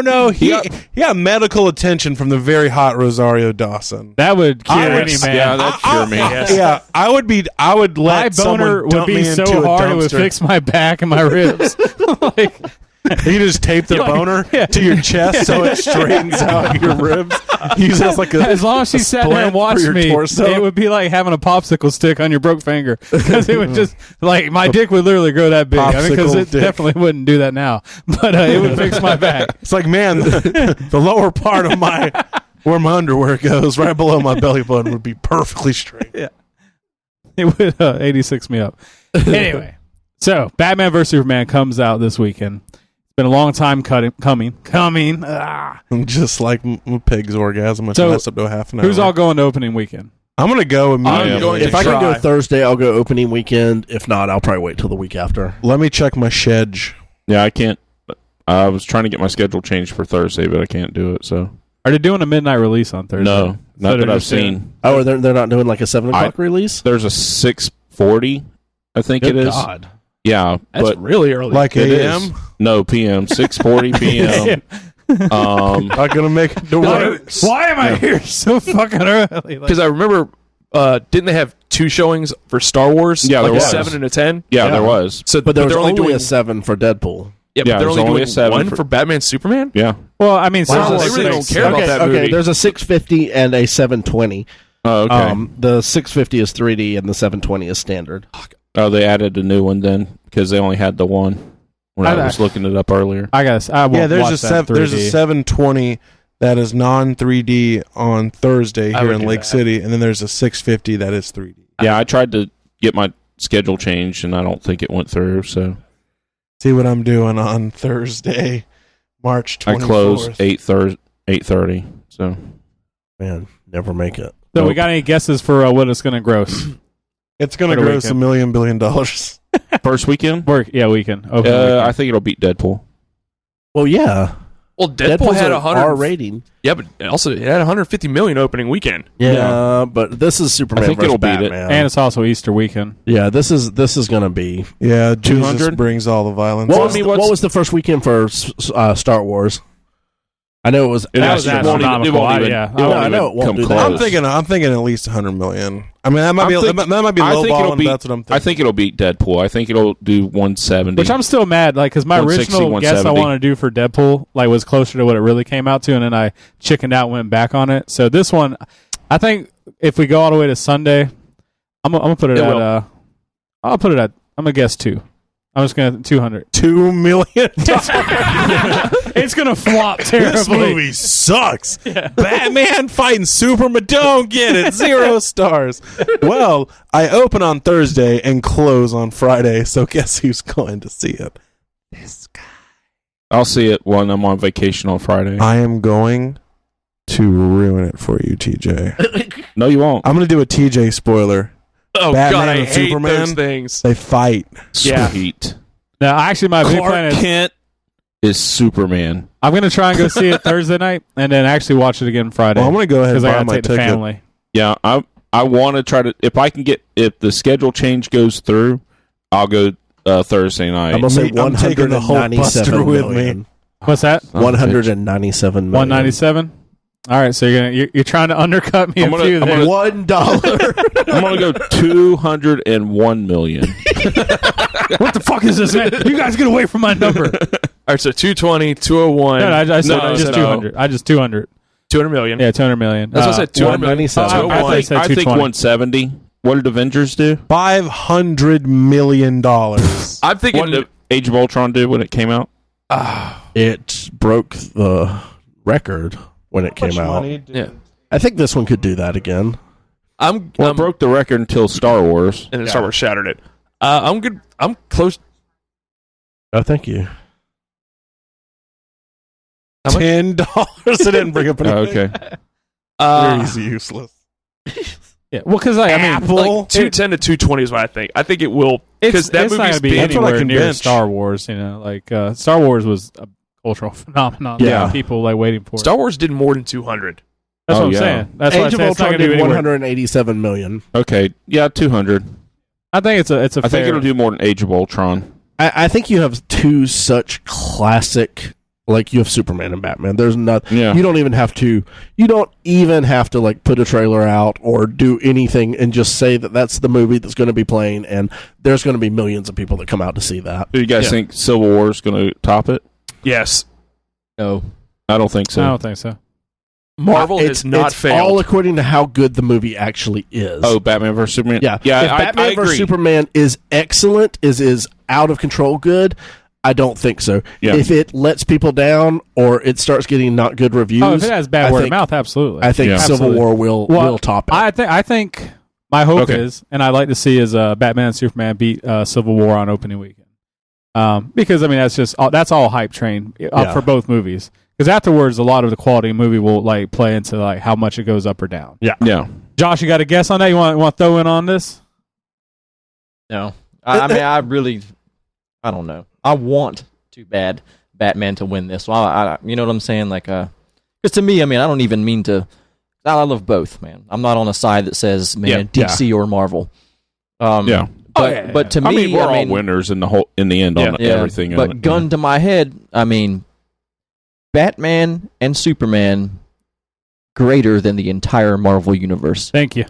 S3: No. He got medical attention from the very hot Rosario Dawson.
S1: That would cure
S3: I would-
S1: any man.
S2: Yeah, that'd cure me.
S3: Yeah, I would let
S1: My
S3: someone
S1: boner would
S3: dump
S1: be
S3: me
S1: so
S3: into a
S1: hard it would
S3: dumpster.
S1: fix my back and my ribs. Like,
S3: You just tape the boner to your chest so it straightens out your ribs. Use it as like a
S1: as long as she sat there
S3: splint
S1: and
S3: for
S1: watched
S3: your
S1: me,
S3: torso.
S1: it would be like having a popsicle stick on your broke finger because it would just like my dick would literally grow that big. Because
S3: Popsicle
S1: it
S3: dick.
S1: definitely wouldn't do that now, but it would fix my back.
S3: It's like, man, the lower part of where my underwear goes, right below my belly button, would be perfectly straight.
S1: Yeah, it would 86 me up. Anyway, so Batman vs Superman comes out this weekend. Been a long time coming.
S3: I'm just like a pig's orgasm. I
S1: So,
S3: last up to a half an hour.
S1: Who's all going to opening weekend?
S3: I'm gonna go immediately.
S4: If I can go Thursday, I'll go opening weekend. If not, I'll probably wait till the week after.
S3: Let me check my schedule.
S2: Yeah, I can't. I was trying to get my schedule changed for Thursday, but I can't do it. So
S1: Are they doing a midnight release on Thursday?
S2: no, not
S1: they're
S2: that I've
S1: just doing-
S2: seen.
S4: Oh, they're not doing like a 7 o'clock release?
S2: There's a 6:40, I think
S4: Good
S2: it is.
S4: God.
S2: Yeah,
S5: That's
S2: but
S5: really early.
S3: Like
S2: it
S3: AM.
S2: is. No, PM, 6:40 p.m.
S3: Not gonna make it to work.
S1: Why am I here so fucking early? Like,
S5: Because I remember, didn't they have 2 showings for Star Wars?
S2: Yeah,
S5: like
S2: there
S5: a
S2: was.
S5: 7 and a 10.
S2: Yeah, there was.
S5: So,
S4: But there was
S5: they're
S4: only
S5: doing
S4: a 7 for Deadpool.
S5: Yeah, but
S2: Yeah,
S5: they're
S2: there's
S5: only
S2: only a
S5: doing
S2: 7
S5: one
S2: for-
S5: for Batman Superman.
S2: Yeah.
S1: well, I mean, Star
S5: Wow,
S1: Wars
S5: they really don't
S1: 6.
S5: care about that movie.
S4: There's a 650 and a 720.
S2: Oh, okay.
S4: The 650 is 3D and the 720 is standard.
S2: Oh, they added a new one then because they only had the one when I was looking it up earlier.
S1: I guess I won't
S3: Yeah, there's
S1: watch
S3: a
S1: that in
S3: there's a
S1: 3D.
S3: 720 that is non 3D on Thursday
S5: I
S3: here
S5: would
S3: in
S5: do
S3: Lake
S5: that.
S3: City, and then there's a 650 that is 3D.
S2: Yeah, I tried to get my schedule changed, and I don't think it went through. So
S3: See what I'm doing on Thursday, March 24th.
S2: I close 8:30. So
S4: Man, never make it.
S1: So we got any guesses for what it's going to gross?
S3: It's going
S1: For
S3: to
S1: the
S3: gross
S1: weekend.
S3: $1 billion.
S2: first weekend,
S1: Weekend. Open weekend.
S2: I think it'll beat Deadpool.
S4: Well, yeah.
S5: Well, Deadpool
S4: Deadpool's
S5: had
S4: a
S5: 100
S4: R rating.
S5: Yeah, but also it had 150 million opening weekend.
S4: Yeah, but this is Superman
S2: I think
S4: versus
S2: it'll beat it.
S4: Batman.
S1: And it's also Easter weekend.
S4: Yeah, this is going to be.
S3: Yeah, Jesus
S2: 200?
S3: brings all the violence.
S4: What
S2: Well,
S4: was,
S2: I mean,
S4: what
S2: what's-
S4: was the first weekend for Star Wars? I know it was.
S2: It
S1: was
S2: actually won't even- it
S1: astronomical.
S2: won't even-
S1: Yeah.
S2: it
S1: No,
S2: won't
S4: I know
S2: even
S4: it won't
S2: come
S4: do that.
S2: close.
S3: I'm thinking at least 100 million. I mean, that might
S2: I'm
S3: be
S2: think-
S3: that might be
S2: I think it'll
S3: lowballing.
S2: beat-
S3: That's what I'm thinking.
S2: I think it'll beat Deadpool. I think it'll do 170.
S1: Which I'm still mad, like, because my
S2: 160,
S1: original guess I
S2: 170.
S1: want to do for Deadpool, like, was closer to what it really came out to, and then I chickened out, and went back on it. So this one, I think if we go all the way to Sunday, I'm gonna put it
S5: It
S1: at.
S5: will.
S1: I'll put it at. I'm gonna guess 2. I'm just gonna 200.
S3: $2 million.
S1: It's gonna flop terribly.
S3: This movie sucks. Batman fighting Superman. Don't get it. 0 stars. Well, I open on Thursday and close on Friday. So guess who's going to see it?
S2: I'll see it when I'm on vacation on Friday.
S3: I am going to ruin it for you, TJ.
S2: No, you won't.
S3: I'm going to do a TJ spoiler.
S5: Oh
S3: Batman
S5: God, I
S3: and
S5: hate
S3: Superman?
S5: those things.
S3: They fight.
S1: Yeah.
S2: Sweet.
S1: Now, actually, my big plan
S2: Clark
S1: is
S2: Kent is Superman.
S1: I'm gonna try and go see it Thursday night, and then actually watch it again Friday.
S3: Well, I'm going to go ahead and
S1: because I
S3: buy
S1: gotta
S3: my
S1: take the
S3: ticket.
S1: family.
S2: Yeah, I want to try to. If I can get, if the schedule change goes through, I'll go Thursday night.
S4: I'm gonna say
S3: I'm taking the Hulkbuster
S4: 197
S3: with
S4: million.
S3: me.
S1: What's that?
S4: 197 million.
S1: 197. All right, so you're trying to undercut me
S2: I'm
S1: a
S2: gonna-
S1: few
S2: I'm
S1: there.
S4: $1.
S2: I'm gonna go 201 million.
S1: What the fuck is this, man? You guys get away from my number.
S5: All right, so 220, 201.
S1: No, I just
S2: No,
S1: said
S2: no.
S1: 200. I just 200.
S5: $200 million.
S1: Yeah, $200 million.
S5: That's what I said. $200 million.
S4: 197.
S1: I said
S2: I think
S1: 220.
S2: 170. What did Avengers do?
S3: $500 million.
S5: I'm thinking.
S2: What did Age of Ultron do when it came out?
S4: It broke the record when it came out.
S5: Yeah.
S4: I think this one could do that again.
S2: It broke the record until Star Wars.
S5: And then Star Wars shattered it. I'm good. I'm close.
S4: Oh, thank you.
S3: $10. I didn't bring up anything.
S2: Okay.
S3: He's useless.
S1: Yeah, well, because I mean,
S3: Apple.
S5: Like 210 to 220 is what I think. I think it will because that
S1: it's not
S5: movie's
S1: going to be
S5: big.
S3: That's what I
S1: anywhere
S3: can
S1: near
S3: bench.
S1: Star Wars. You know, like Star Wars was a cultural phenomenon.
S4: Yeah.
S1: Like, people like waiting for
S5: Star
S1: it.
S5: Wars did more than 200.
S1: That's
S2: Oh,
S1: what I'm
S2: yeah.
S1: saying. That's what
S4: Age of
S1: I'm saying. It's not
S4: Ultron
S1: going to
S4: did
S1: be anywhere.
S4: 187 million.
S2: Okay. Yeah, 200.
S1: I think it's a
S2: I think
S1: fair.
S2: it'll do more than Age of Ultron.
S4: I think you have two such classic, like you have Superman and Batman. There's not.
S2: Yeah.
S4: You don't even have to. You don't even have to like put a trailer out or do anything and just say that that's the movie that's going to be playing, and there's going to be millions of people that come out to see that.
S2: Do you guys think Civil War is going to top it?
S5: Yes.
S7: No.
S2: I don't think so.
S1: I don't think so.
S5: Marvel has not
S4: it's
S5: failed.
S4: all according to how good the movie actually is.
S2: Oh, Batman vs Superman.
S4: yeah.
S2: yeah.
S4: If Batman
S2: I
S4: vs
S2: agree.
S4: Superman is excellent, is out of control good, I don't think so.
S2: Yeah.
S4: If it lets people down or it starts getting not good reviews,
S1: Oh, if it has bad
S4: I
S1: word of
S4: think-
S1: mouth, absolutely.
S4: I think
S2: Yeah.
S4: Civil
S1: Absolutely.
S4: War will top it.
S1: I think my hope
S2: Okay.
S1: is, and I'd like to see, is Batman and Superman beat Civil War on opening weekend. Because I mean that's all hype train
S4: Yeah.
S1: for both movies. Because afterwards, a lot of the quality of the movie will like play into like how much it goes up or down.
S2: Yeah.
S1: Josh, you got a guess on that? You want to throw in on this?
S7: No. I mean, I don't know. I want too bad Batman to win this. Well, you know what I'm saying? Like, because to me, I mean, I don't even mean to. I love both, man. I'm not on a side that says, man,
S2: Yeah.
S7: DC or Marvel.
S2: Yeah.
S7: But to me,
S2: I mean, we're all winners in the end on everything.
S7: But
S2: on it.
S7: gun to my head, I mean, Batman and Superman greater than the entire Marvel universe.
S1: Thank you.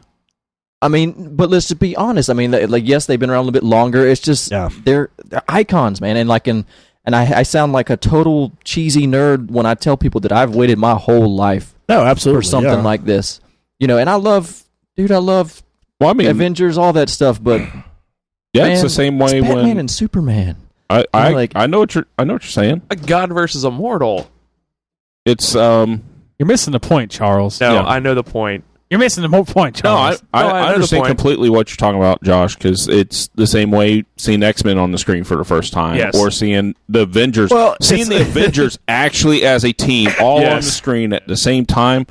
S7: I mean, but let's just be honest. I mean, like, yes, they've been around a little bit longer. It's just they're icons, man. And I sound like a total cheesy nerd when I tell people that I've waited my whole life
S4: no, absolutely
S7: for something like this. You know, and I love
S2: Well, I mean,
S7: Avengers, all that stuff, but
S2: yeah,
S7: man,
S2: it's the same way
S7: it's Batman
S2: when
S7: and Superman.
S2: I know what you're saying.
S5: A God versus a mortal.
S2: It's
S1: You're missing the point, Charles.
S5: No,
S2: Yeah.
S5: I know the point.
S1: You're missing the point,
S2: no,
S1: Charles.
S2: I
S5: know the
S2: understand
S5: point.
S2: completely what you're talking about, Josh, because it's the same way seeing X-Men on the screen for the first time,
S5: Yes.
S2: or seeing the Avengers, seeing the Avengers actually as a team all on the screen at the same time.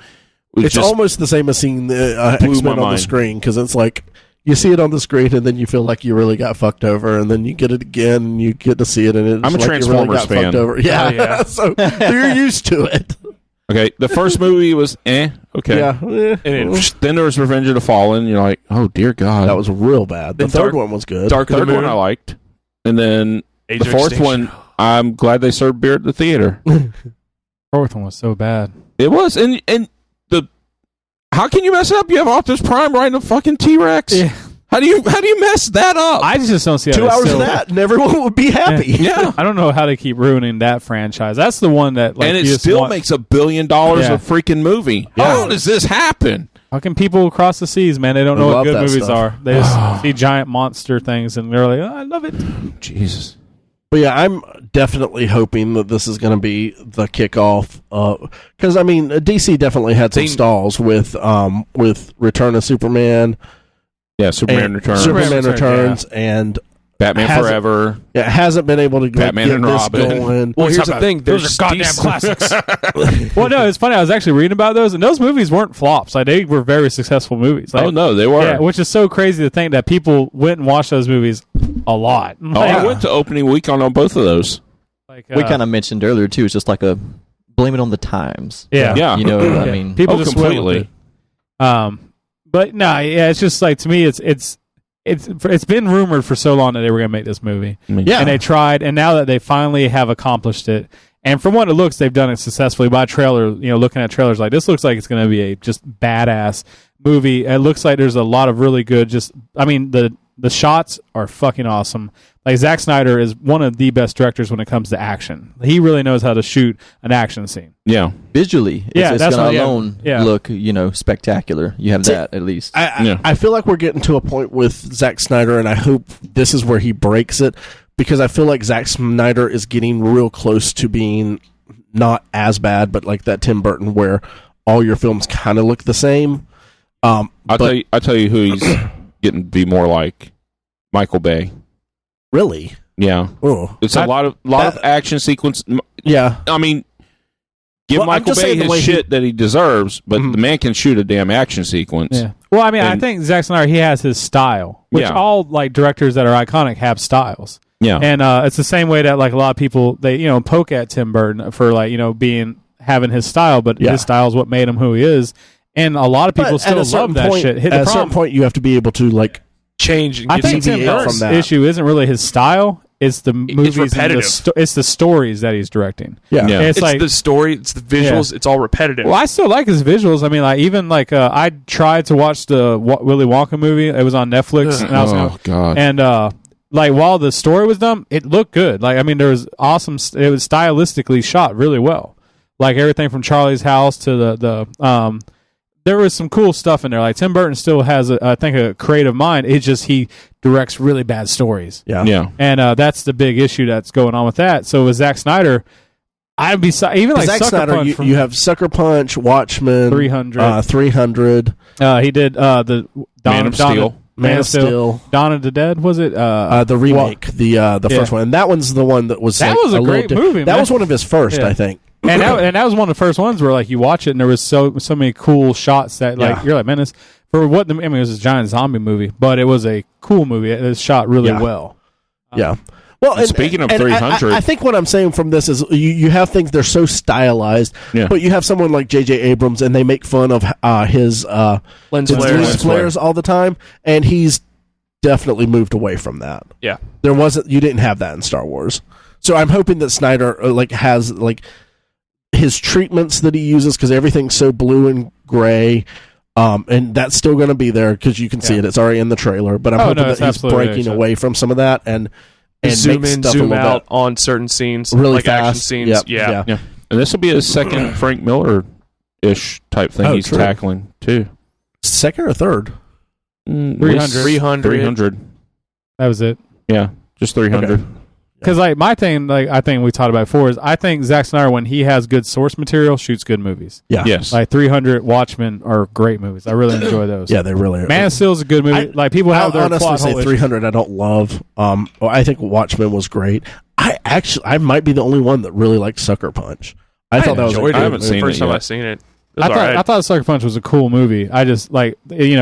S4: It's
S2: just
S4: almost the same as seeing the
S2: blew
S4: X-Men
S2: my
S4: on the
S2: mind.
S4: screen, because it's like you see it on the screen and then you feel like you really got fucked over, and then you get it again and you get to see it and it's
S2: I'm a
S4: like you really
S2: Transformers
S4: got
S2: fan.
S4: fucked over. Yeah,
S5: Oh, yeah.
S4: so you're used to it.
S2: Okay, the first movie was okay.
S4: Yeah,
S5: And
S2: Then there was Revenge of the Fallen. You're like, oh dear God,
S4: that was real bad. The
S5: Then
S4: third
S5: Dark-
S4: one was good.
S5: Dark of the
S2: third one
S5: Moon.
S2: I liked, and then
S5: Age
S2: the
S5: of
S2: fourth
S5: Extinction.
S2: one. I'm glad they served beer at the theater.
S1: Fourth one was so bad.
S2: It was, and the how can you mess it up? You have Optimus Prime riding a fucking T-Rex.
S1: Yeah.
S2: How do you mess that up?
S1: I just don't see how
S4: 2
S1: they
S4: hours
S1: still,
S4: of that, and everyone would be happy.
S2: yeah,
S1: I don't know how they keep ruining that franchise. That's the one that, like,
S2: and it
S1: you just
S2: still
S1: want-
S2: makes $1 billion
S1: Yeah.
S2: a freaking movie.
S1: Yeah.
S2: How does this happen?
S1: How can people across the seas, man? They don't
S4: I
S1: know what
S4: love
S1: good
S4: that
S1: movies
S4: stuff.
S1: are. They just see giant monster things, and they're like, oh, I love it.
S2: Jesus.
S4: But yeah, I'm definitely hoping that this is going to be the kickoff. Because I mean, DC definitely had some stalls with Return of Superman,
S2: Yeah, Superman
S4: and
S2: Returns,
S4: Superman
S1: Returns,
S4: Returns, and
S2: Batman
S4: hasn't-
S2: Forever.
S4: it hasn't been able to like,
S2: Batman
S4: get
S2: and
S4: this
S2: Robin.
S4: going.
S5: Well, here's the thing.
S8: Those
S5: There's
S8: are goddamn
S5: DC
S8: classics.
S1: Well, no, it's funny. I was actually reading about those, and those movies weren't flops. Like, they were very successful movies. Like,
S2: Oh no, they were.
S1: yeah, which is so crazy to think that people went and watched those movies a lot.
S2: Oh, I went to opening week on both of those.
S1: Like,
S7: We kind of mentioned earlier too. It's just like a blame it on the times.
S1: yeah.
S2: Yeah.
S7: You know, I
S1: Yeah.
S7: mean,
S1: people
S2: Oh,
S1: just went with
S2: completely.
S1: it. But no, yeah, it's just like, to me, it's been rumored for so long that they were going to make this movie,
S4: Yeah,
S1: and they tried, and now that they finally have accomplished it, and from what it looks, they've done it successfully. By trailer, looking at trailers like this, looks like it's going to be a just badass movie. It looks like there's a lot of really good. The The shots are fucking awesome. Like Zack Snyder is one of the best directors when it comes to action. He really knows how to shoot an action scene.
S2: Yeah.
S7: Visually,
S1: Yeah,
S7: it's
S1: that's
S7: going
S1: what-
S7: to
S1: yeah.
S7: alone
S1: Yeah.
S7: look, spectacular. You have that at least.
S4: I feel like we're getting to a point with Zack Snyder, and I hope this is where he breaks it, because I feel like Zack Snyder is getting real close to being not as bad, but like that Tim Burton where all your films kind of look the same.
S2: I'll tell you who he's getting to be more like. Michael Bay.
S4: Really?
S2: Yeah.
S4: Oh,
S2: It's a lot of action sequence.
S4: yeah.
S2: I mean, give
S4: Well, I'm
S2: Michael
S4: just
S2: Bay
S4: saying the
S2: his
S4: way
S2: shit that he deserves, but
S4: Mhm.
S2: the man can shoot a damn action sequence.
S1: Yeah. Well, I mean, I
S2: And-
S1: think Zack Snyder, he has his style, which
S2: Yeah.
S1: all like directors that are iconic have styles.
S2: Yeah.
S1: And it's the same way that like a lot of people they poke at Tim Burton for like having his style, but
S4: Yeah.
S1: his style is what made him who he is. And a lot of people
S4: But
S1: still love that shit.
S4: At a certain point, you have to be able to like.
S5: Change and
S1: I
S5: get
S1: think Tim
S4: deviate
S1: Burton's
S4: from that.
S1: issue isn't really his style; it's the movies, and
S5: repetitive.
S1: it's the stories that he's directing.
S4: Yeah.
S2: Yeah.
S1: It's
S5: It's
S1: like
S5: the story, it's the visuals, it's all repetitive.
S1: Well, I still like his visuals. I mean, like even like I tried to watch the Willy Wonka movie. It was on Netflix, and I was
S2: Oh, God.
S1: and like while the story was dumb, it looked good. Like I mean, there was awesome. It was stylistically shot really well. Like everything from Charlie's House to the there was some cool stuff in there. Like Tim Burton still has I think a creative mind. It's just he directs really bad stories.
S4: Yeah.
S2: Yeah.
S1: And that's the big issue that's going on with that. So with Zack Snyder, I'd be even like
S4: Zack
S1: Sucker
S4: Snyder,
S1: Punch.
S4: you have Sucker Punch, Watchmen,
S1: 300.
S4: 300,
S1: He did the
S2: Man of Steel.
S4: Man of Steel,
S1: Dawn of the Dead. Was it?
S4: the remake, the first one, and that one's the one that was
S1: That
S4: like,
S1: was a
S4: little
S1: great
S4: different.
S1: movie,
S4: That
S1: man.
S4: was one of his first,
S1: Yeah.
S4: I think.
S1: and that was one of the first ones where like you watch it and there was so many cool shots that like
S4: Yeah.
S1: you're like, man, this for what I mean, it was a giant zombie movie, but it was a cool movie. It was shot really
S4: Yeah.
S1: well.
S4: Yeah. Well,
S2: And speaking of 300,
S4: I think what I'm saying from this is you have things they're so stylized,
S2: Yeah.
S4: but you have someone like J.J. Abrams, and they make fun of his
S5: Lens
S4: his
S5: flares.
S4: lens flares all the time, and he's definitely moved away from that.
S5: Yeah.
S4: You didn't have that in Star Wars, so I'm hoping that Snyder has his treatments that he uses, because everything's so blue and gray. And that's still going to be there because you can see it. It's already in the trailer. But I'm hoping
S1: it's
S4: that he's
S1: absolutely
S4: breaking
S1: there, so-
S4: away from some of that and
S5: Zoom
S4: make
S5: in,
S4: stuff a
S5: zoom
S4: little
S5: out
S4: bit
S5: on certain scenes,
S4: really
S5: like
S4: fast.
S5: action scenes.
S4: Yep,
S5: Yeah.
S2: yeah. And this will be a second Frank Miller-ish type thing
S4: Oh,
S2: he's
S4: true.
S2: tackling, too.
S4: Second or third?
S1: 300.
S2: 300.
S1: That was it.
S2: Yeah. Just 300.
S4: Okay.
S1: Because like my thing, like I think we talked about before, is I think Zack Snyder, when he has good source material, shoots good movies.
S4: Yeah.
S2: Yes.
S1: Like 300, Watchmen are great movies. I really enjoy those.
S4: Yeah, they really are.
S1: Man of Steel is a good movie. like people have their
S4: I'll honestly
S1: plot
S4: say
S1: hole
S4: 300 I don't love. I think Watchmen was great. I might be the only one that really liked Sucker Punch. I thought that was a
S5: enjoyed
S4: good
S2: I haven't
S4: movie.
S2: seen
S5: First
S2: it
S5: time
S2: yet.
S5: I've seen it. It
S1: I
S5: was
S1: thought
S5: alright.
S1: I thought Sucker Punch was a cool movie. I just like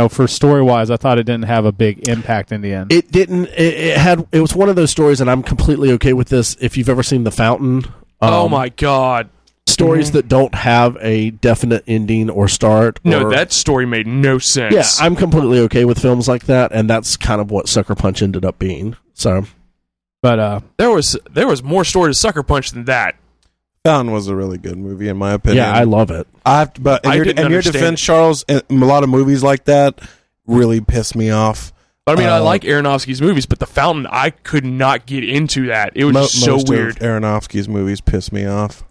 S1: for story wise, I thought it didn't have a big impact in the end.
S4: It didn't. It was one of those stories, and I'm completely okay with this. If you've ever seen The Fountain,
S5: Oh my god!
S4: stories that don't have a definite ending or start.
S5: No,
S4: or,
S5: that story made no sense.
S4: yeah, I'm completely okay with films like that, and that's kind of what Sucker Punch ended up being. So
S1: But
S5: there was more story to Sucker Punch than that.
S3: Fountain was a really good movie in my opinion.
S4: yeah, I love it.
S3: But
S5: I
S3: in
S5: didn't
S3: your
S5: understand
S3: defense,
S5: it.
S3: Charles, a lot of movies like that really piss me off.
S5: But I mean, I like Aronofsky's movies, but The Fountain, I could not get into that. It was just so
S3: Most
S5: weird.
S3: of Aronofsky's movies piss me off.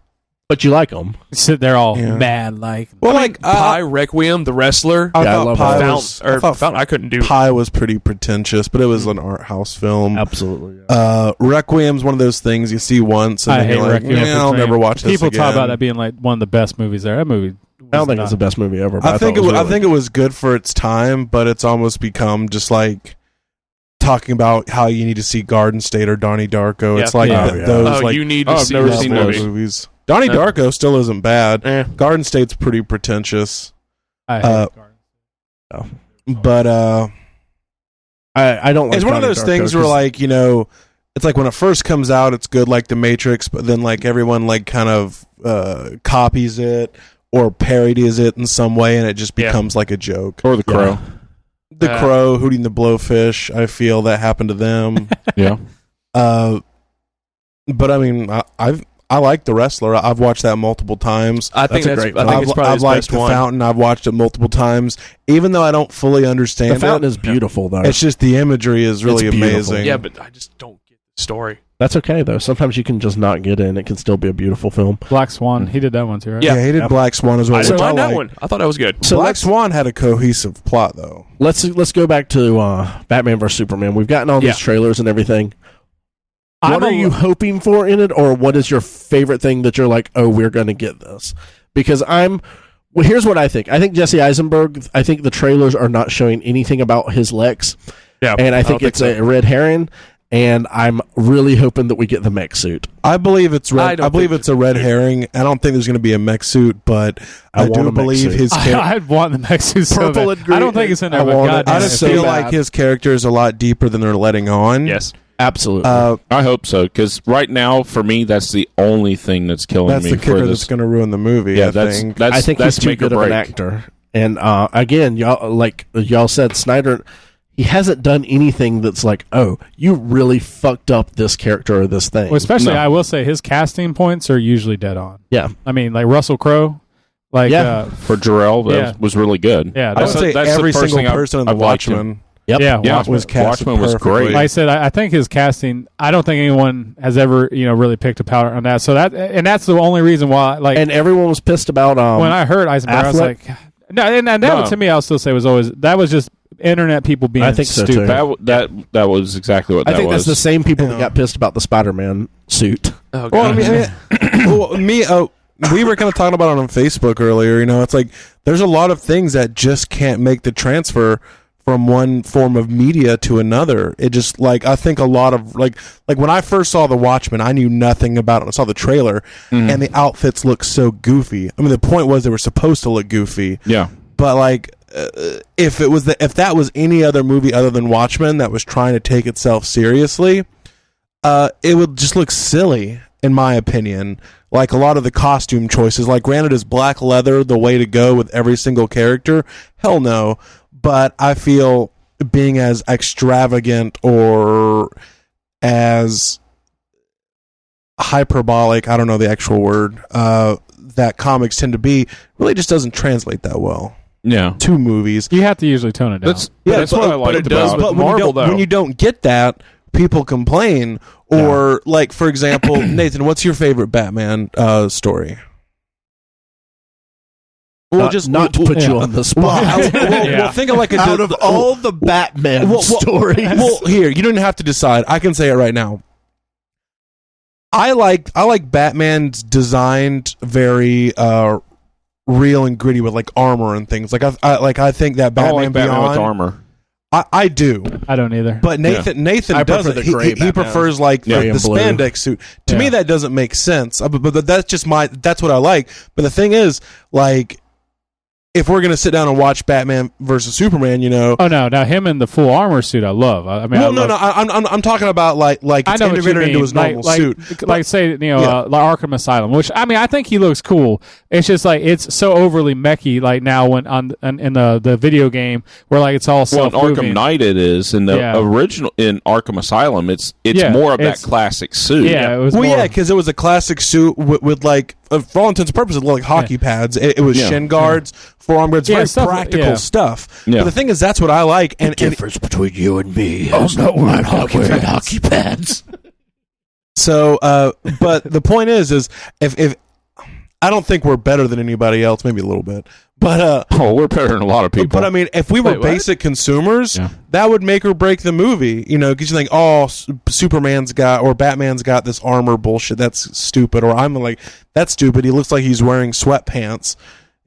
S4: But you like them.
S1: sit there all
S3: Yeah.
S1: mad like
S3: Well,
S5: Pi, Requiem, The Wrestler,
S3: I
S4: Yeah, I
S3: thought
S4: love
S3: Pi
S4: that.
S3: was,
S5: Fountain,
S3: I thought
S5: Fountain, I couldn't do.
S3: Pi was pretty pretentious, but it was an art house film.
S4: Absolutely. Yeah.
S3: Requiem's one of those things you see once, and
S1: I
S3: then
S1: hate
S3: you're like,
S1: Requiem for
S3: I'll
S1: Dream.
S3: never watch this
S1: People
S3: again.
S1: talk about that being like one of the best movies there. That movie.
S4: I don't think it's the best movie ever. But
S3: I think
S4: thought
S3: I
S4: really
S3: think it was good for its time, but it's almost become just like talking about how you need to see Garden State or Donnie Darko.
S5: Yeah.
S3: It's like
S4: Yeah.
S3: those
S5: Oh,
S3: like
S5: you need to
S2: I've
S5: see
S2: never
S5: this
S2: seen
S3: level
S5: movie.
S3: movies. Donnie Darko still isn't bad.
S5: Eh.
S3: Garden State's pretty pretentious,
S1: I hate Garden.
S3: but
S4: I don't. Like
S3: it's one of
S4: Donnie
S3: those
S4: Darko
S3: things where
S4: 'cause-
S3: like it's like when it first comes out, it's good like The Matrix, but then like everyone like kind of copies it or parodies it in some way, and it just
S5: Yeah.
S3: becomes like a joke.
S2: Or The Crow.
S3: The Crow, Hootie and the Blowfish. I feel that happened to them.
S2: Yeah.
S3: But I mean, I I like The Wrestler. I've watched that multiple times.
S5: I think it's probably
S3: I've
S5: his
S3: liked
S5: best
S3: The
S5: one.
S3: Fountain. I've watched it multiple times. Even though I don't fully understand
S4: The Fountain
S3: it,
S4: is beautiful, though.
S3: it's just the imagery is really
S4: It's beautiful.
S3: amazing.
S5: Yeah, but I just don't get the story.
S4: That's okay, though. Sometimes you can just not get in. It can still be a beautiful film.
S1: Black Swan. He did that one too, right?
S3: Yeah, he did Black Swan as well.
S5: I didn't
S3: which
S5: mind that
S3: like.
S5: one. I thought that was good.
S4: So
S3: Black Swan had a cohesive plot, though.
S4: let's go back to Batman vs Superman. We've gotten all these trailers and everything. What are you hoping for in it, or what is your favorite thing that you're like, oh, we're going to get this? Because here's what I think. I think Jesse Eisenberg, I think the trailers are not showing anything about his Lex.
S5: Yeah,
S4: And I think it's a red herring, and I'm really hoping that we get the mech suit.
S3: I believe it's red.
S5: I
S3: I believe
S5: think
S3: it's a red herring. I don't think there's going to be a mech suit, but I
S4: want a
S3: do
S4: mech
S3: believe
S4: suit.
S3: his character.
S1: I'd want the mech suit so
S4: Purple
S1: bad.
S4: and green.
S1: I don't think it's in there,
S4: I
S1: but
S4: want it.
S1: goddamn
S3: I
S1: it.
S3: just
S4: so
S3: feel
S4: bad.
S3: like his character is a lot deeper than they're letting on.
S5: Yes.
S4: Absolutely.
S2: I hope so, because right now, for me, that's the only thing that's killing
S3: That's
S2: me.
S3: the kicker
S2: for
S3: that's
S2: this.
S3: going to ruin the movie.
S2: Yeah,
S3: I
S2: that's
S3: think.
S4: I think
S2: that's
S4: he's too
S2: make or
S4: good of an
S2: break.
S4: actor. And again, y'all, like y'all said, Snyder, he hasn't done anything that's like, oh, you really fucked up this character or this thing.
S1: Well, especially,
S2: No.
S1: I will say his casting points are usually dead on.
S4: Yeah.
S1: I mean, like Russell Crowe, like
S4: Yeah.
S2: For Jarrell, that was really good.
S1: Yeah,
S3: I would say
S2: that's the
S3: every
S2: first
S3: single
S2: thing I've-
S3: person in The
S2: I've liked him.
S3: Watchmen.
S4: Yep.
S1: yeah,
S2: Yeah,
S1: Watchmen.
S3: was casted
S2: Watchmen was
S3: perfectly.
S2: great.
S1: Like I said, I think his casting. I don't think anyone has ever, really picked a powder on that. So that's the only reason why. Like,
S4: And everyone was pissed about
S1: when I heard Eisenberg, I was
S4: Affleck?
S1: like, no, and that
S2: No.
S1: to me, I'll still say that was just internet people being
S4: I think so, too.
S1: stupid.
S2: That was exactly what
S4: I
S2: that
S4: think
S2: was.
S4: that's the same people
S3: Yeah.
S4: that got pissed about the Spider-Man suit.
S5: Oh,
S3: Well,
S5: God.
S3: we were kind of talking about it on Facebook earlier. It's like there's a lot of things that just can't make the transfer from one form of media to another. It just I think a lot of like when I first saw The Watchmen, I knew nothing about it. I saw the trailer and the outfits looked so goofy. I mean, the point was they were supposed to look goofy.
S2: Yeah.
S3: But if that was any other movie other than Watchmen that was trying to take itself seriously, it would just look silly, in my opinion. Like a lot of the costume choices, granted, is black leather the way to go with every single character? Hell no. But I feel being as extravagant or as hyperbolic, I don't know the actual word, that comics tend to be, really just doesn't translate that well
S2: Yeah.
S3: to movies.
S1: You have to usually tone it down.
S2: That's what I liked
S5: it does
S2: about
S5: with
S2: it.
S5: Marvel, though.
S3: When you don't get that, people complain. Or, for example, Nathan, what's your favorite Batman story? Well,
S4: Not to put you on the spot.
S3: Well, think of a
S4: Out of all the Batman stories.
S3: Well, here, you don't have to decide. I can say it right now. I like Batman's designed very real and gritty with armor and things. I think that
S2: I don't
S3: Batman
S2: like Batman
S3: Beyond.
S2: with armor.
S3: I do.
S1: I don't either.
S3: But Nathan
S4: I
S3: doesn't.
S4: prefer the gray
S3: He
S4: Batman.
S3: prefers
S4: Gray
S3: the
S4: and blue.
S3: spandex suit. To
S1: Yeah.
S3: me, that doesn't make sense. But that's just that's what I like. But the thing is, if we're gonna sit down and watch Batman versus Superman,
S1: Oh no! Now him in the full armor suit, I love. I mean,
S3: I'm talking about it's
S1: I know what you
S3: integrated
S1: mean.
S3: into his normal suit.
S1: Say Arkham Asylum, which I mean I think he looks cool. It's just it's so overly mechy. Now when in the video game where it's all
S2: Well, in
S1: self-moving.
S2: Arkham Knight it is. In the original, in Arkham Asylum, it's more of that classic suit.
S1: Yeah, it was.
S3: Well,
S1: more,
S3: because it was a classic suit with for all intents and purposes, it looked like hockey pads. It was shin guards, forearm guards, very
S1: stuff-
S3: practical stuff.
S2: Yeah.
S3: But the thing is, that's what I like. And
S4: between you and me
S8: I'm not wearing hockey pads.
S3: so, but the point is if I don't think we're better than anybody else, maybe a little bit, but
S2: we're better than a lot of people.
S3: But I mean, if we were
S5: Wait, what?
S3: basic consumers,
S2: Yeah.
S3: that would make or break the movie. Because you think, Superman's got or Batman's got this armor bullshit. That's stupid. Or I'm like, that's stupid. He looks like he's wearing sweatpants.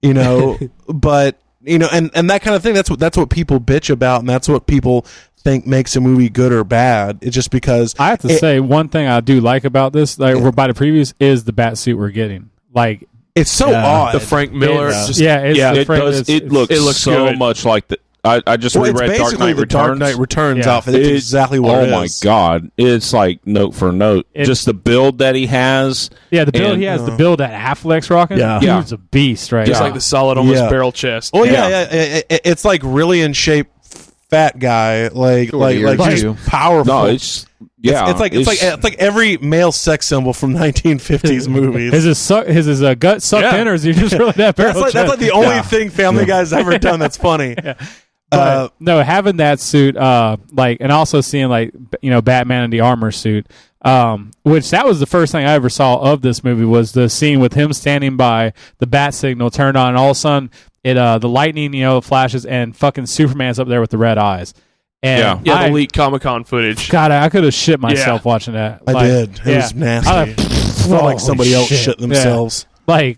S3: But and that kind of thing. That's what people bitch about, and that's what people think makes a movie good or bad. It's just because
S1: I have to say one thing I do like about this, by the previews, is the bat suit we're getting.
S3: it's so odd.
S5: The Frank Miller.
S1: It's-
S5: Just,
S1: yeah, it's the
S2: it
S1: frame-
S2: does.
S1: it's-
S2: It looks so
S5: good.
S2: much like the. I just
S3: Well, it's
S2: reread Dark
S3: basically
S2: Knight
S3: the
S2: Returns.
S3: Dark Knight Returns
S1: Yeah.
S3: outfit. It's exactly what it
S2: Oh my
S3: is.
S2: god! It's note for note. Just the build that he has.
S1: Yeah, the build
S2: And-
S1: he has, the build that Affleck's rocking.
S4: Yeah.
S2: Yeah.
S1: Dude's a beast, right?
S5: just
S1: now.
S5: like the solid, almost
S3: Yeah.
S5: barrel chest.
S3: Oh yeah. It's really in shape, fat guy,
S7: Shorty or
S3: just
S7: two.
S3: powerful.
S2: No, it's Yeah,
S3: It's like every male sex symbol from 1950s movies.
S1: Is his gut sucked in, or is he just really that barrel?
S3: That's like the only thing Family Guy's ever done that's funny.
S1: But no, having that suit, and also seeing Batman in the armor suit, which that was the first thing I ever saw of this movie was the scene with him standing by the bat signal turned on, and all of a sudden the lightning flashes and fucking Superman's up there with the red eyes. And
S5: the leaked Comic-Con footage.
S1: God, I could have shit myself watching that.
S3: I did. It was nasty. It felt like somebody else shit themselves.
S1: Yeah.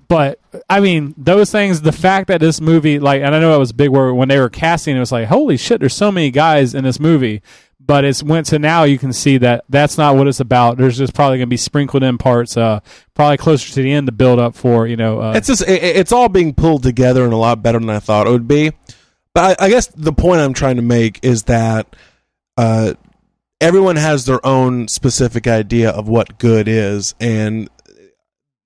S1: But I mean, those things. The fact that this movie, and I know it was a big word when they were casting. It was like, holy shit, there's so many guys in this movie. But it's went to now. You can see that that's not what it's about. There's just probably going to be sprinkled in parts, probably closer to the end to build up for it's
S3: just it's all being pulled together and a lot better than I thought it would be. But I guess the point I'm trying to make is that everyone has their own specific idea of what good is, and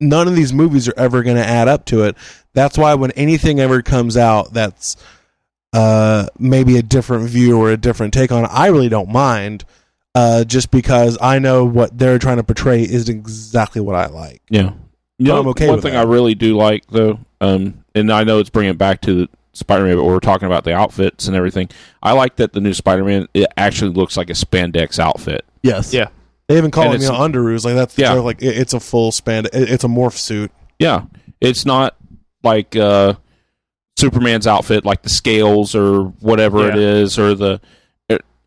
S3: none of these movies are ever going to add up to it. That's why when anything ever comes out that's maybe a different view or a different take on it, I really don't mind, just because I know what they're trying to portray is exactly what I like.
S2: Yeah.
S3: I'm okay
S2: one
S3: with
S2: thing
S3: that.
S2: I really do like, though, and I know it's bringing it back to Spider-Man, but we're talking about the outfits and everything. I like that the new Spider-Man, it actually looks like a spandex outfit.
S4: Yes.
S5: Yeah.
S3: They even call them underoos. Like that's sort of like it's a full spandex. It's a morph suit.
S2: Yeah, it's not like Superman's outfit, like the scales or whatever it is, or the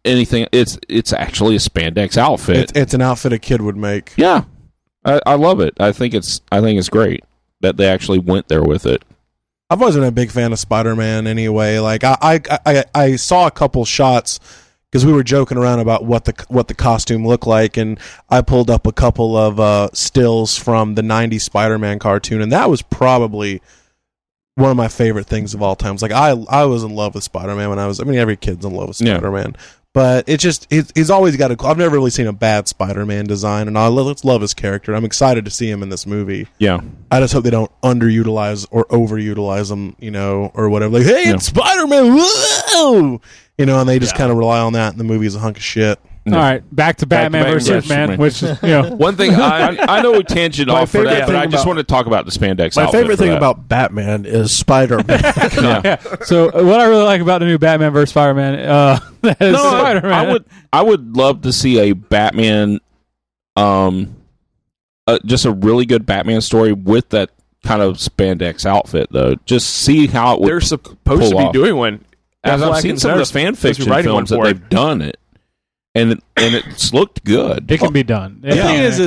S2: anything. It's actually a spandex outfit.
S3: It's an outfit a kid would make.
S2: Yeah, I love it. I think it's great that they actually went there with it.
S3: I've always been a big fan of Spider-Man anyway. Like I saw a couple shots because we were joking around about what the costume looked like, and I pulled up a couple of stills from the 90s Spider-Man cartoon, and that was probably one of my favorite things of all time. It's like I was in love with Spider-Man when every kid's in love with Spider-Man. Yeah. But he's always got I've never really seen a bad Spider-Man design, and let's love his character. I'm excited to see him in this movie.
S2: Yeah.
S3: I just hope they don't underutilize or overutilize him, or whatever. Like, hey, it's Spider-Man, whoa! And they just kind of rely on that, and the movie is a hunk of shit.
S1: All right, back to Batman versus Superman, which
S5: one thing
S2: I know we tangent off for that, but I just want to talk about the spandex.
S4: My favorite thing about Batman is Spider-Man.
S1: So what I really like about the new Batman versus Spider-Man is Spider-Man.
S2: I would love to see a Batman, just a really good Batman story with that kind of spandex outfit, though. Just see how it would.
S5: They're supposed to be doing one.
S2: As I've seen some of the fan fiction films that they've done it. And it's looked good.
S1: It can be done.
S3: The thing is,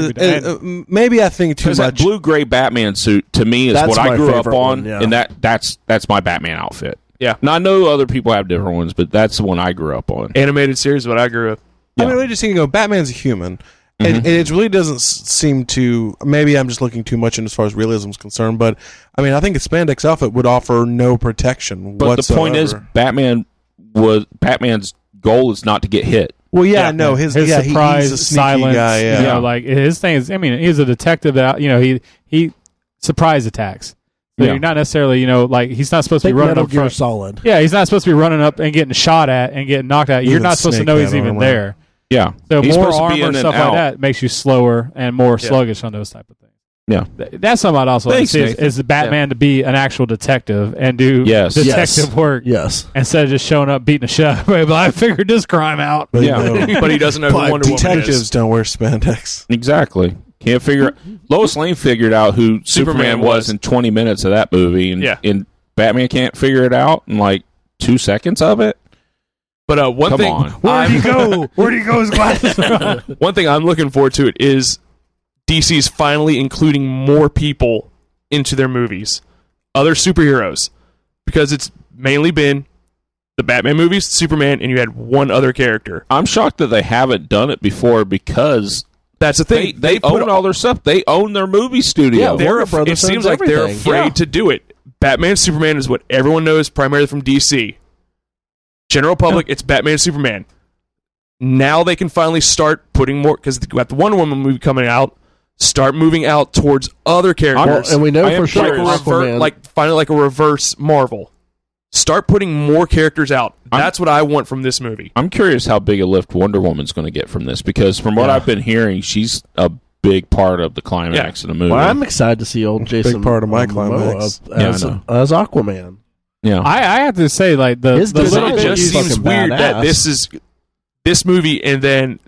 S3: maybe I think too much.
S2: That blue-gray Batman suit, to me, is what I grew up on, and that's my Batman outfit.
S5: Yeah.
S2: Now, I know other people have different ones, but that's the one I grew up on.
S5: Animated series is what I grew up.
S3: Yeah. I mean, we just think, Batman's a human. And it really doesn't seem to. Maybe I'm just looking too much in as far as realism is concerned, but I mean, I think a spandex outfit would offer no protection whatsoever.
S2: But the point is, Batman's goal is not to get hit.
S3: Well, no, his
S1: surprise,
S3: he's a
S1: silence,
S3: guy. Yeah.
S1: Like his thing is. I mean, he's a detective that he surprise attacks. So you're not necessarily like he's not supposed to be running up front.
S4: Solid.
S1: Yeah, he's not supposed to be running up and getting shot at and getting knocked out. You're not supposed to know he's even there.
S2: Yeah.
S1: So more armor and stuff like that makes you slower and more sluggish on those type of things.
S2: Yeah.
S1: That's something I'd also like to see is the Batman to be an actual detective and do detective work.
S4: Yes.
S1: Instead of just showing up beating the shit out of everybody. But I figured this crime out.
S3: But,
S5: but he doesn't know who Wonder Woman is.
S3: Detectives don't wear spandex.
S2: Exactly. Can't figure. Lois Lane figured out who Superman was in 20 minutes of that movie, and Batman can't figure it out in like 2 seconds of it.
S5: But one thing,
S8: where'd he go? Where'd he go? His glasses.
S5: One thing I'm looking forward to is DC's finally including more people into their movies, other superheroes, because it's mainly been the Batman movies, Superman, and you had one other character.
S2: I'm shocked that they haven't done it before because
S5: that's the thing.
S2: They own all their stuff. They own their movie studio.
S5: Yeah, it seems like they're afraid to do it. Batman, Superman is what everyone knows primarily from DC. General public, it's Batman, Superman. Now they can finally start putting more, because we got the Wonder Woman movie coming out. Start moving out towards other characters,
S4: and we know for sure
S5: finally like a reverse Marvel. Start putting more characters out. That's what I want from this movie.
S2: I'm curious how big a lift Wonder Woman's going to get from this, because from what I've been hearing, she's a big part of the climax of the movie.
S4: Well, I'm excited to see old Jason.
S3: Big part of my
S4: Momoa
S3: climax.
S4: as Aquaman.
S2: Yeah,
S1: I have to say, like the
S4: His
S1: little
S4: design
S1: bit
S5: just
S1: you-
S5: seems
S4: fucking
S5: weird that
S4: badass.
S5: this is this movie, and then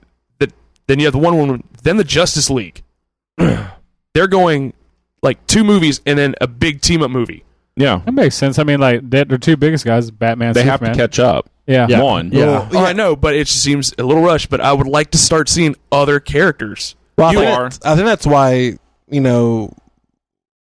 S5: you have the Wonder Woman, then the Justice League. They're going like 2 movies and then a big team up movie.
S2: yeah.
S1: that makes sense. I mean, like their 2 biggest guys, Batman,
S2: They have
S1: Superman.
S2: to catch up.
S1: Yeah.
S2: One.
S4: Yeah.
S5: Oh, I know, but it just seems a little rushed. But I would like to start seeing other characters.
S3: Well,
S2: You
S3: I think that's why,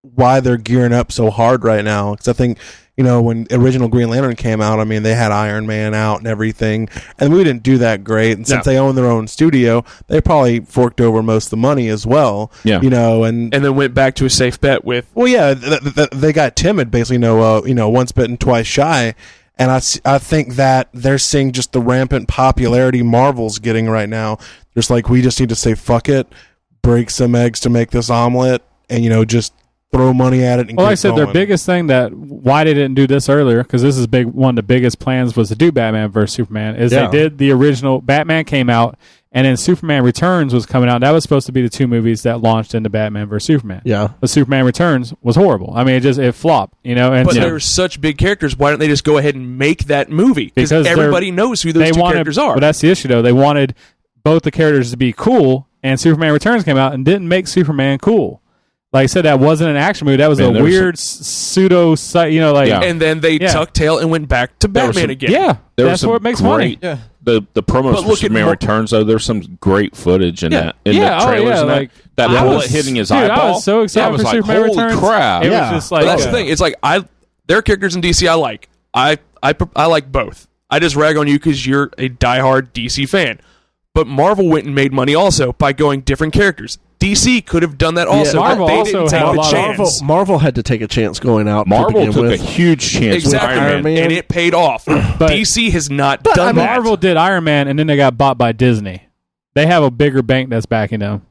S3: why they're gearing up so hard right now. Because I think, when original Green Lantern came out, I mean, they had Iron Man out and everything, and we didn't do that great. And since they own their own studio, they probably forked over most of the money as well.
S2: Yeah.
S3: And
S5: And then went back to a safe bet with
S3: well, yeah, they got timid, basically. Once bitten, twice shy. And I think that they're seeing just the rampant popularity Marvel's getting right now. Just like, we just need to say fuck it, break some eggs to make this omelet, and just throw money at it. And
S1: Well,
S3: keep
S1: like I said, their
S3: going.
S1: biggest thing that why they didn't do this earlier, because this is big. One of the biggest plans was to do Batman versus Superman. Is
S4: Yeah.
S1: they did the original Batman came out, and then Superman Returns was coming out. That was supposed to be the 2 movies that launched into Batman versus Superman.
S4: Yeah.
S1: But Superman Returns was horrible. I mean, it flopped. And
S5: But
S1: so
S5: they're such big characters. Why don't they just go ahead and make that movie?
S1: Because
S5: Because
S1: they're-
S5: everybody knows who those
S1: they
S5: 2
S1: wanted,
S5: characters are.
S1: But that's the issue, though. They wanted both the characters to be cool, and Superman Returns came out and didn't make Superman cool. Like I said, that wasn't an action movie. That was
S2: Man,
S1: a
S2: there was
S1: weird pseudo,
S2: Yeah.
S5: And then they tucked tail and went back to
S2: There was
S5: Batman
S2: some-
S5: again.
S1: Yeah,
S2: There was
S1: that's
S2: some
S1: what makes money.
S2: great- The promos
S5: But
S2: for
S5: look at
S2: Superman Returns, though, there's some great footage in that. In
S1: Yeah,
S2: the
S1: oh,
S2: trailers
S1: yeah,
S2: and
S1: like,
S2: that
S1: I
S2: bullet
S1: was-
S2: hitting his
S1: dude, I
S2: eyeball.
S1: was so excited
S2: I was
S1: for
S2: like,
S1: Superman
S2: holy
S1: Returns.
S2: crap.
S1: It
S4: Yeah.
S1: was just like
S5: But that's the thing. It's like there are characters in DC I like. I like both. I just rag on you because you're a diehard DC fan. But Marvel went and made money also by going different characters. DC could have done that also.
S1: Marvel
S5: but they
S1: also
S5: didn't take
S1: had a
S5: the
S1: lot of-
S5: chance.
S4: Marvel had to take a chance going out.
S2: Marvel
S4: to begin
S2: took
S4: with.
S2: a huge chance
S5: Exactly,
S2: with Iron Man.
S5: and it paid off. DC has not done that.
S1: Marvel did Iron Man, and then they got bought by Disney. They have a bigger bank that's backing them.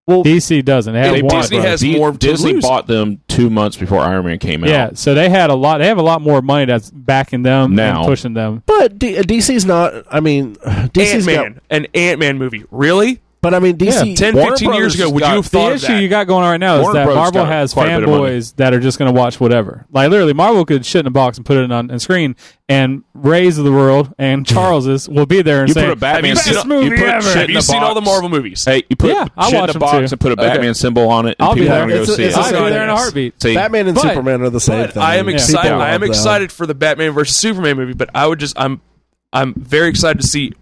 S7: Well,
S1: DC doesn't. They have
S5: Disney
S1: Warner
S5: Disney
S1: Brothers.
S5: has more to
S2: Disney
S5: lose.
S2: bought them 2 months before Iron Man came out.
S1: Yeah, so they had a lot. They have a lot more money that's backing them
S2: Now.
S1: and pushing them.
S4: But DC's not. I mean, DC's got.
S5: Ant-Man, an Ant-Man movie. Really?
S4: But I mean, DC.
S5: 10,
S2: Warner
S5: 15 years
S2: Brothers
S5: ago, would
S2: got-
S5: you have
S1: The
S5: thought of
S1: issue
S5: that?
S1: you got going on right now is
S2: Warner
S1: that
S2: Brothers
S1: Marvel
S2: got
S1: has
S2: quite a bit of money.
S1: fanboys that are just going to watch whatever. Like literally, Marvel could shit in a box and put it on screen, and Ray's of the world and Charles's will be there and
S2: You
S1: say,
S2: put a Batman
S5: Have you
S2: symbol.
S5: seen-
S2: you
S1: movie
S2: put
S1: ever.
S2: shit
S5: Have
S2: in
S5: you
S2: the
S5: seen
S2: box.
S5: all the Marvel movies?
S2: Hey, you put
S1: Yeah, I'll
S2: shit in
S1: watch
S2: the
S1: them
S2: box
S1: too.
S2: and put a Batman symbol on it, and
S1: I'll be
S2: people
S1: there.
S2: are going to go
S4: It's
S2: see
S4: a-
S2: it.
S4: it's a-
S1: I'll be there in a
S5: Yes.
S1: heartbeat.
S2: See,
S4: Batman and
S1: But-
S4: Superman are the same
S5: But
S4: thing.
S5: I am excited.
S4: People
S5: I am
S4: love them.
S5: excited for the Batman versus Superman movie. But I'm very excited to see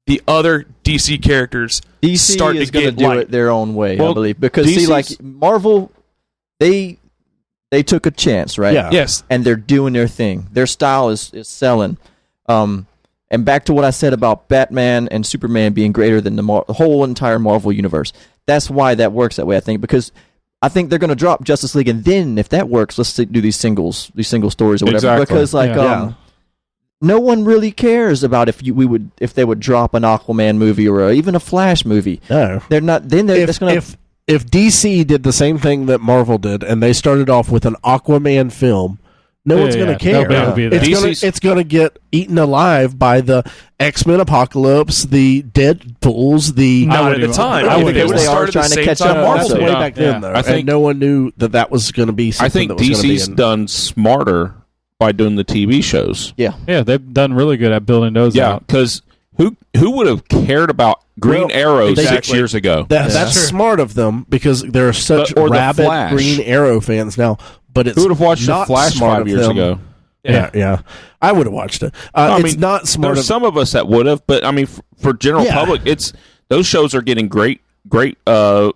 S5: the other DC characters
S7: DC
S5: start
S7: is
S5: to
S7: going to
S5: get
S7: do
S5: light.
S7: it their own way, I
S2: Well,
S7: believe, because see,
S2: DC's
S7: like Marvel, they took a chance, right?
S4: Yeah.
S5: Yes.
S7: And they're doing their thing. Their style is selling. And back to what I said about Batman and Superman being greater than the whole entire Marvel universe. That's why that works that way, I think, because I think they're going to drop Justice League, and then if that works, let's do these single stories or whatever.
S2: Exactly.
S7: Because like
S4: Yeah.
S7: no one really cares about if they would drop an Aquaman movie or even a Flash movie.
S4: No.
S7: They're not. Then they're that's going to.
S4: If DC did the same thing that Marvel did, and they started off with an Aquaman film, no one's going to care.
S1: Nobody will be there.
S4: It's going to get eaten alive by the X-Men Apocalypse, the Deadpools, the.
S5: Not at
S1: wouldn't
S5: the
S1: even-
S5: time.
S1: I
S5: I
S1: wouldn't
S5: think they
S1: even-
S5: would have
S7: They are
S5: started
S7: trying
S5: the
S7: to
S5: same
S7: catch
S5: time
S7: up
S5: Marvel
S4: That's
S7: also.
S5: did.
S4: way back then, though.
S2: I think-
S4: and no one knew that was going to be
S2: I
S4: something
S2: think
S4: that was going to be
S2: DC's
S4: in.
S2: done smarter by doing the TV shows.
S1: Yeah, they've done really good at building those
S2: Yeah,
S1: out.
S2: because who would have cared about Green
S4: Well,
S2: Arrow
S4: exactly.
S2: 6 years ago?
S4: That's smart of them because there are such
S2: Or the
S4: rabid
S2: Flash.
S4: Green Arrow fans now. But it's
S2: Who would have watched The
S4: not
S2: Flash
S4: smart
S2: 5
S4: of
S2: years
S4: them.
S2: ago?
S4: Yeah. I would have watched it.
S2: I
S4: It's
S2: mean,
S4: not smart.
S2: There's some of us that would have, but I mean, for general
S4: Yeah.
S2: public, those shows are getting great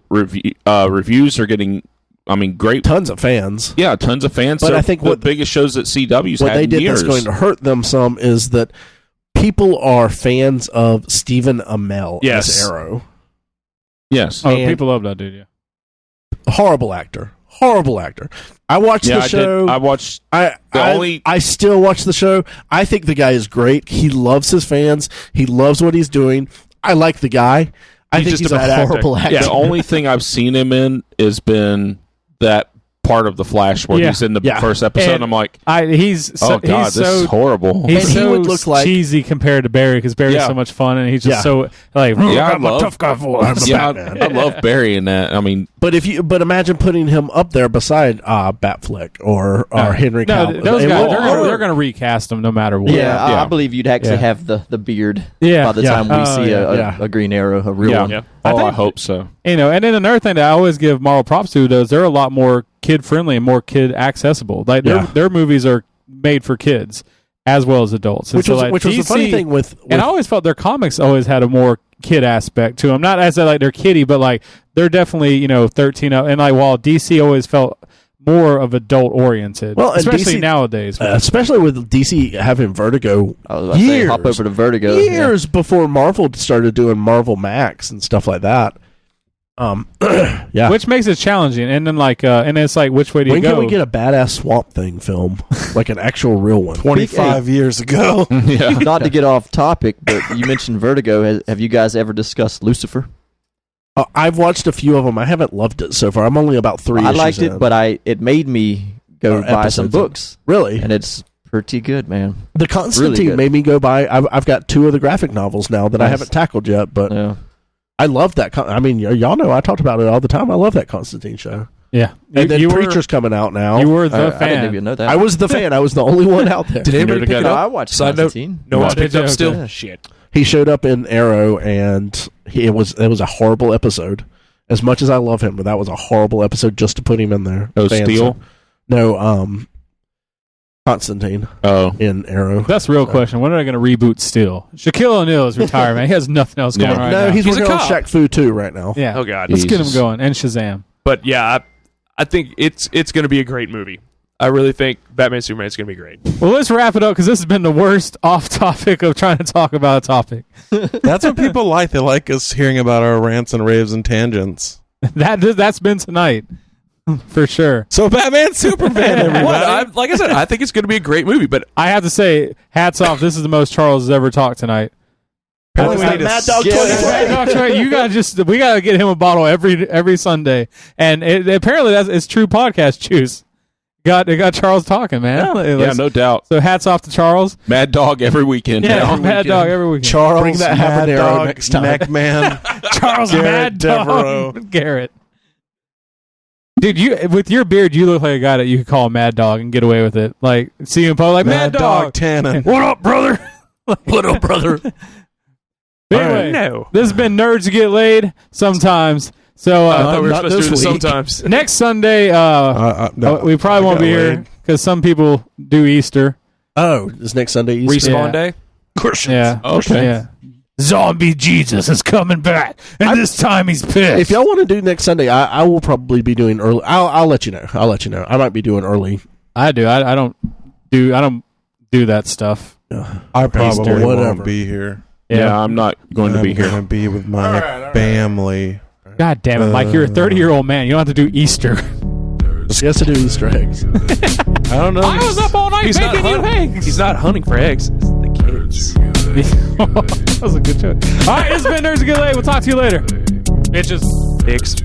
S2: reviews. Are getting, I mean, great.
S4: Tons of fans.
S2: Yeah, tons of fans.
S4: But
S2: They're
S4: I think
S2: the
S4: what-
S2: biggest shows that CW's
S4: What
S2: had
S4: they
S2: in
S4: did
S2: years.
S4: that's going to hurt them some is that people are fans of Stephen Amell
S5: Yes.
S4: as Arrow.
S2: Yes.
S1: Oh,
S4: And-
S1: people love that dude. Yeah.
S4: Horrible actor. I watched
S2: Yeah,
S4: the show.
S2: I watched.
S4: I still watch the show. I think the guy is great. He loves his fans. He loves what he's doing. I like the guy. I
S5: He's
S4: think
S5: just
S4: he's
S5: a
S4: a
S5: bad actor.
S4: horrible actor.
S2: The only thing I've seen him in has been that part of the Flash where
S1: Yeah.
S2: he's in the
S4: Yeah.
S2: first episode. And I'm like,
S1: he's so,
S2: oh god,
S1: he's
S2: this
S1: so
S2: is horrible.
S1: he's
S4: And he
S1: so
S4: would look like-
S1: cheesy compared to Barry because Barry's
S2: Yeah.
S1: so much fun and he's just
S4: Yeah.
S1: so like
S2: Yeah,
S8: I'm a tough guy for I'm a
S2: yeah,
S8: Batman.
S2: I love Barry in that. I mean,
S4: But imagine putting him up there beside Batfleck or Henry Cavill.
S1: those
S4: It
S1: guys
S4: would-
S1: they're gonna recast him no matter what.
S7: Yeah,
S2: Yeah.
S7: I believe you'd actually
S1: Yeah.
S7: have the beard
S1: Yeah.
S7: by the
S4: Yeah.
S7: time we see
S4: yeah.
S7: a Green Arrow, a real
S2: yeah.
S7: one.
S5: Yeah.
S2: I
S1: think-
S2: hope so.
S1: You know, and then another thing that I always give Marvel props to those they're a lot more kid friendly and more kid accessible. Like their movies are made for kids as well as adults. And
S4: which
S1: so,
S4: was
S1: like,
S4: which was the funny
S1: DC
S4: thing with
S1: and I always felt their comics always had a more kid aspect to them. Not as like they're kiddie, but like they're definitely 13 up. And like while DC always felt more of adult oriented,
S4: Well, and
S1: especially
S4: DC
S1: nowadays.
S4: especially with DC having Vertigo
S7: I was about to say,
S4: years,
S7: hop over to Vertigo. yeah.
S4: years before Marvel started doing Marvel Max and stuff like that. Yeah.
S1: Which makes it challenging, and then and it's like, which way do you
S4: When
S1: go?
S4: can we get a badass Swamp Thing film, like an actual real one?
S3: 25 years ago.
S2: Yeah.
S7: Not to get off topic, but you mentioned Vertigo. Have you guys ever discussed Lucifer?
S4: I've watched a few of them. I haven't loved it so far. I'm only about 3
S7: I
S4: issues
S7: liked it,
S4: in.
S7: but it made me go
S4: Or
S7: buy some
S4: episodes of-
S7: books,
S4: Really,
S7: and it's pretty good, man.
S4: the Constantine
S7: good.
S4: made me go buy. I've got 2 of the graphic novels now that I
S7: Nice.
S4: haven't tackled yet, but
S7: Yeah.
S4: I love that. I mean, y'all know I talked about it all the time. I love that Constantine show.
S1: Yeah,
S4: And then
S1: you
S4: Preacher's coming out now.
S1: You were the
S7: I
S1: fan.
S7: didn't even know that.
S4: I was the fan. I was the only one out there.
S5: Did anybody
S2: Nerd
S5: pick it
S2: together.
S5: up?
S7: I watched
S5: Side note,
S7: Constantine.
S5: no one's
S1: Did
S5: picked
S1: you?
S5: up still.
S7: Yeah.
S5: Shit.
S4: He showed up in Arrow, and it was a horrible episode. As much as I love him, but that was a horrible episode just to put him in there.
S2: Oh,
S4: Fan
S2: Steel?
S4: sub- No, Constantine
S2: Oh,
S4: in Arrow.
S1: That's the real question. When are they going to reboot Steel? Shaquille O'Neal is retired, man. He has nothing else going
S2: Yeah.
S1: right
S4: no,
S1: now.
S4: he's
S5: He's a
S4: working on
S5: cop.
S4: Shaq Fu too right now.
S1: yeah.
S5: Oh god.
S1: Let's get him
S2: Jesus.
S1: going. And Shazam.
S5: But yeah, I think it's going to be a great movie. I really think Batman Superman is going to be great.
S1: Well, let's wrap it up because this has been the worst off topic of trying to talk about a topic.
S3: That's what people like. They like us hearing about our rants and raves and tangents.
S1: That's been tonight for sure.
S3: So Batman, Superman, everybody.
S5: What? Like I said, I think it's going to be a great movie. But
S1: I have to say, hats off. This is the most Charles has ever talked tonight.
S3: Apparently we need
S4: Mad
S3: to
S4: Dog
S3: skip-
S4: 2020.
S1: That's right. You got we got to get him a bottle every Sunday, and apparently it's true podcast juice. It got Charles talking, man.
S2: yeah, no doubt.
S1: So hats off to Charles.
S2: Mad Dog every weekend.
S1: Yeah,
S2: now.
S1: Mad Dog every weekend.
S3: Charles,
S4: Bring that
S3: Mad
S4: habanero
S3: Dog,
S4: next time.
S3: Neckman.
S1: Charles
S3: Garrett
S1: Mad Dog
S3: Devereaux.
S1: Garrett. Dude, you with your beard, you look like a guy that you could call a Mad Dog and get away with it. Like see him Poe, like Mad Dog.
S3: Tannen.
S1: What up, brother?
S5: what up, brother?
S1: Anyway,
S5: No.
S1: this has been Nerds Get Laid sometimes. So
S5: I thought we were
S4: not
S5: supposed to do
S4: this
S5: this
S4: week.
S5: sometimes.
S1: next Sunday,
S3: No,
S1: we probably
S3: I
S1: won't
S3: got
S1: be here
S3: laid.
S1: because some people do Easter.
S4: Oh, is next Sunday Easter?
S5: Respawn
S1: Yeah.
S5: Day.
S1: Yeah.
S2: Okay.
S1: Yeah.
S8: Zombie Jesus is coming back, and this time he's pissed.
S4: If y'all want to do next Sunday, I will probably be doing early. I'll let you know. I'll let you know. I might be doing early.
S1: I do. I don't do that stuff.
S3: I probably
S4: whatever.
S3: won't be here.
S2: Yeah, I'm not going to be
S3: I'm
S2: here.
S3: gonna be with my family.
S1: God damn it, Mike! You're a 30-year-old man. You don't have to do Easter.
S4: He has to do Easter eggs.
S3: I don't know.
S1: I was up all night
S5: He's not
S1: making you
S5: hunting.
S1: eggs.
S5: He's not hunting for eggs. It's the kids.
S1: That was a good show. All right, this has been Nerds Get Laid. We'll talk to you later, bitches.
S5: Dicks.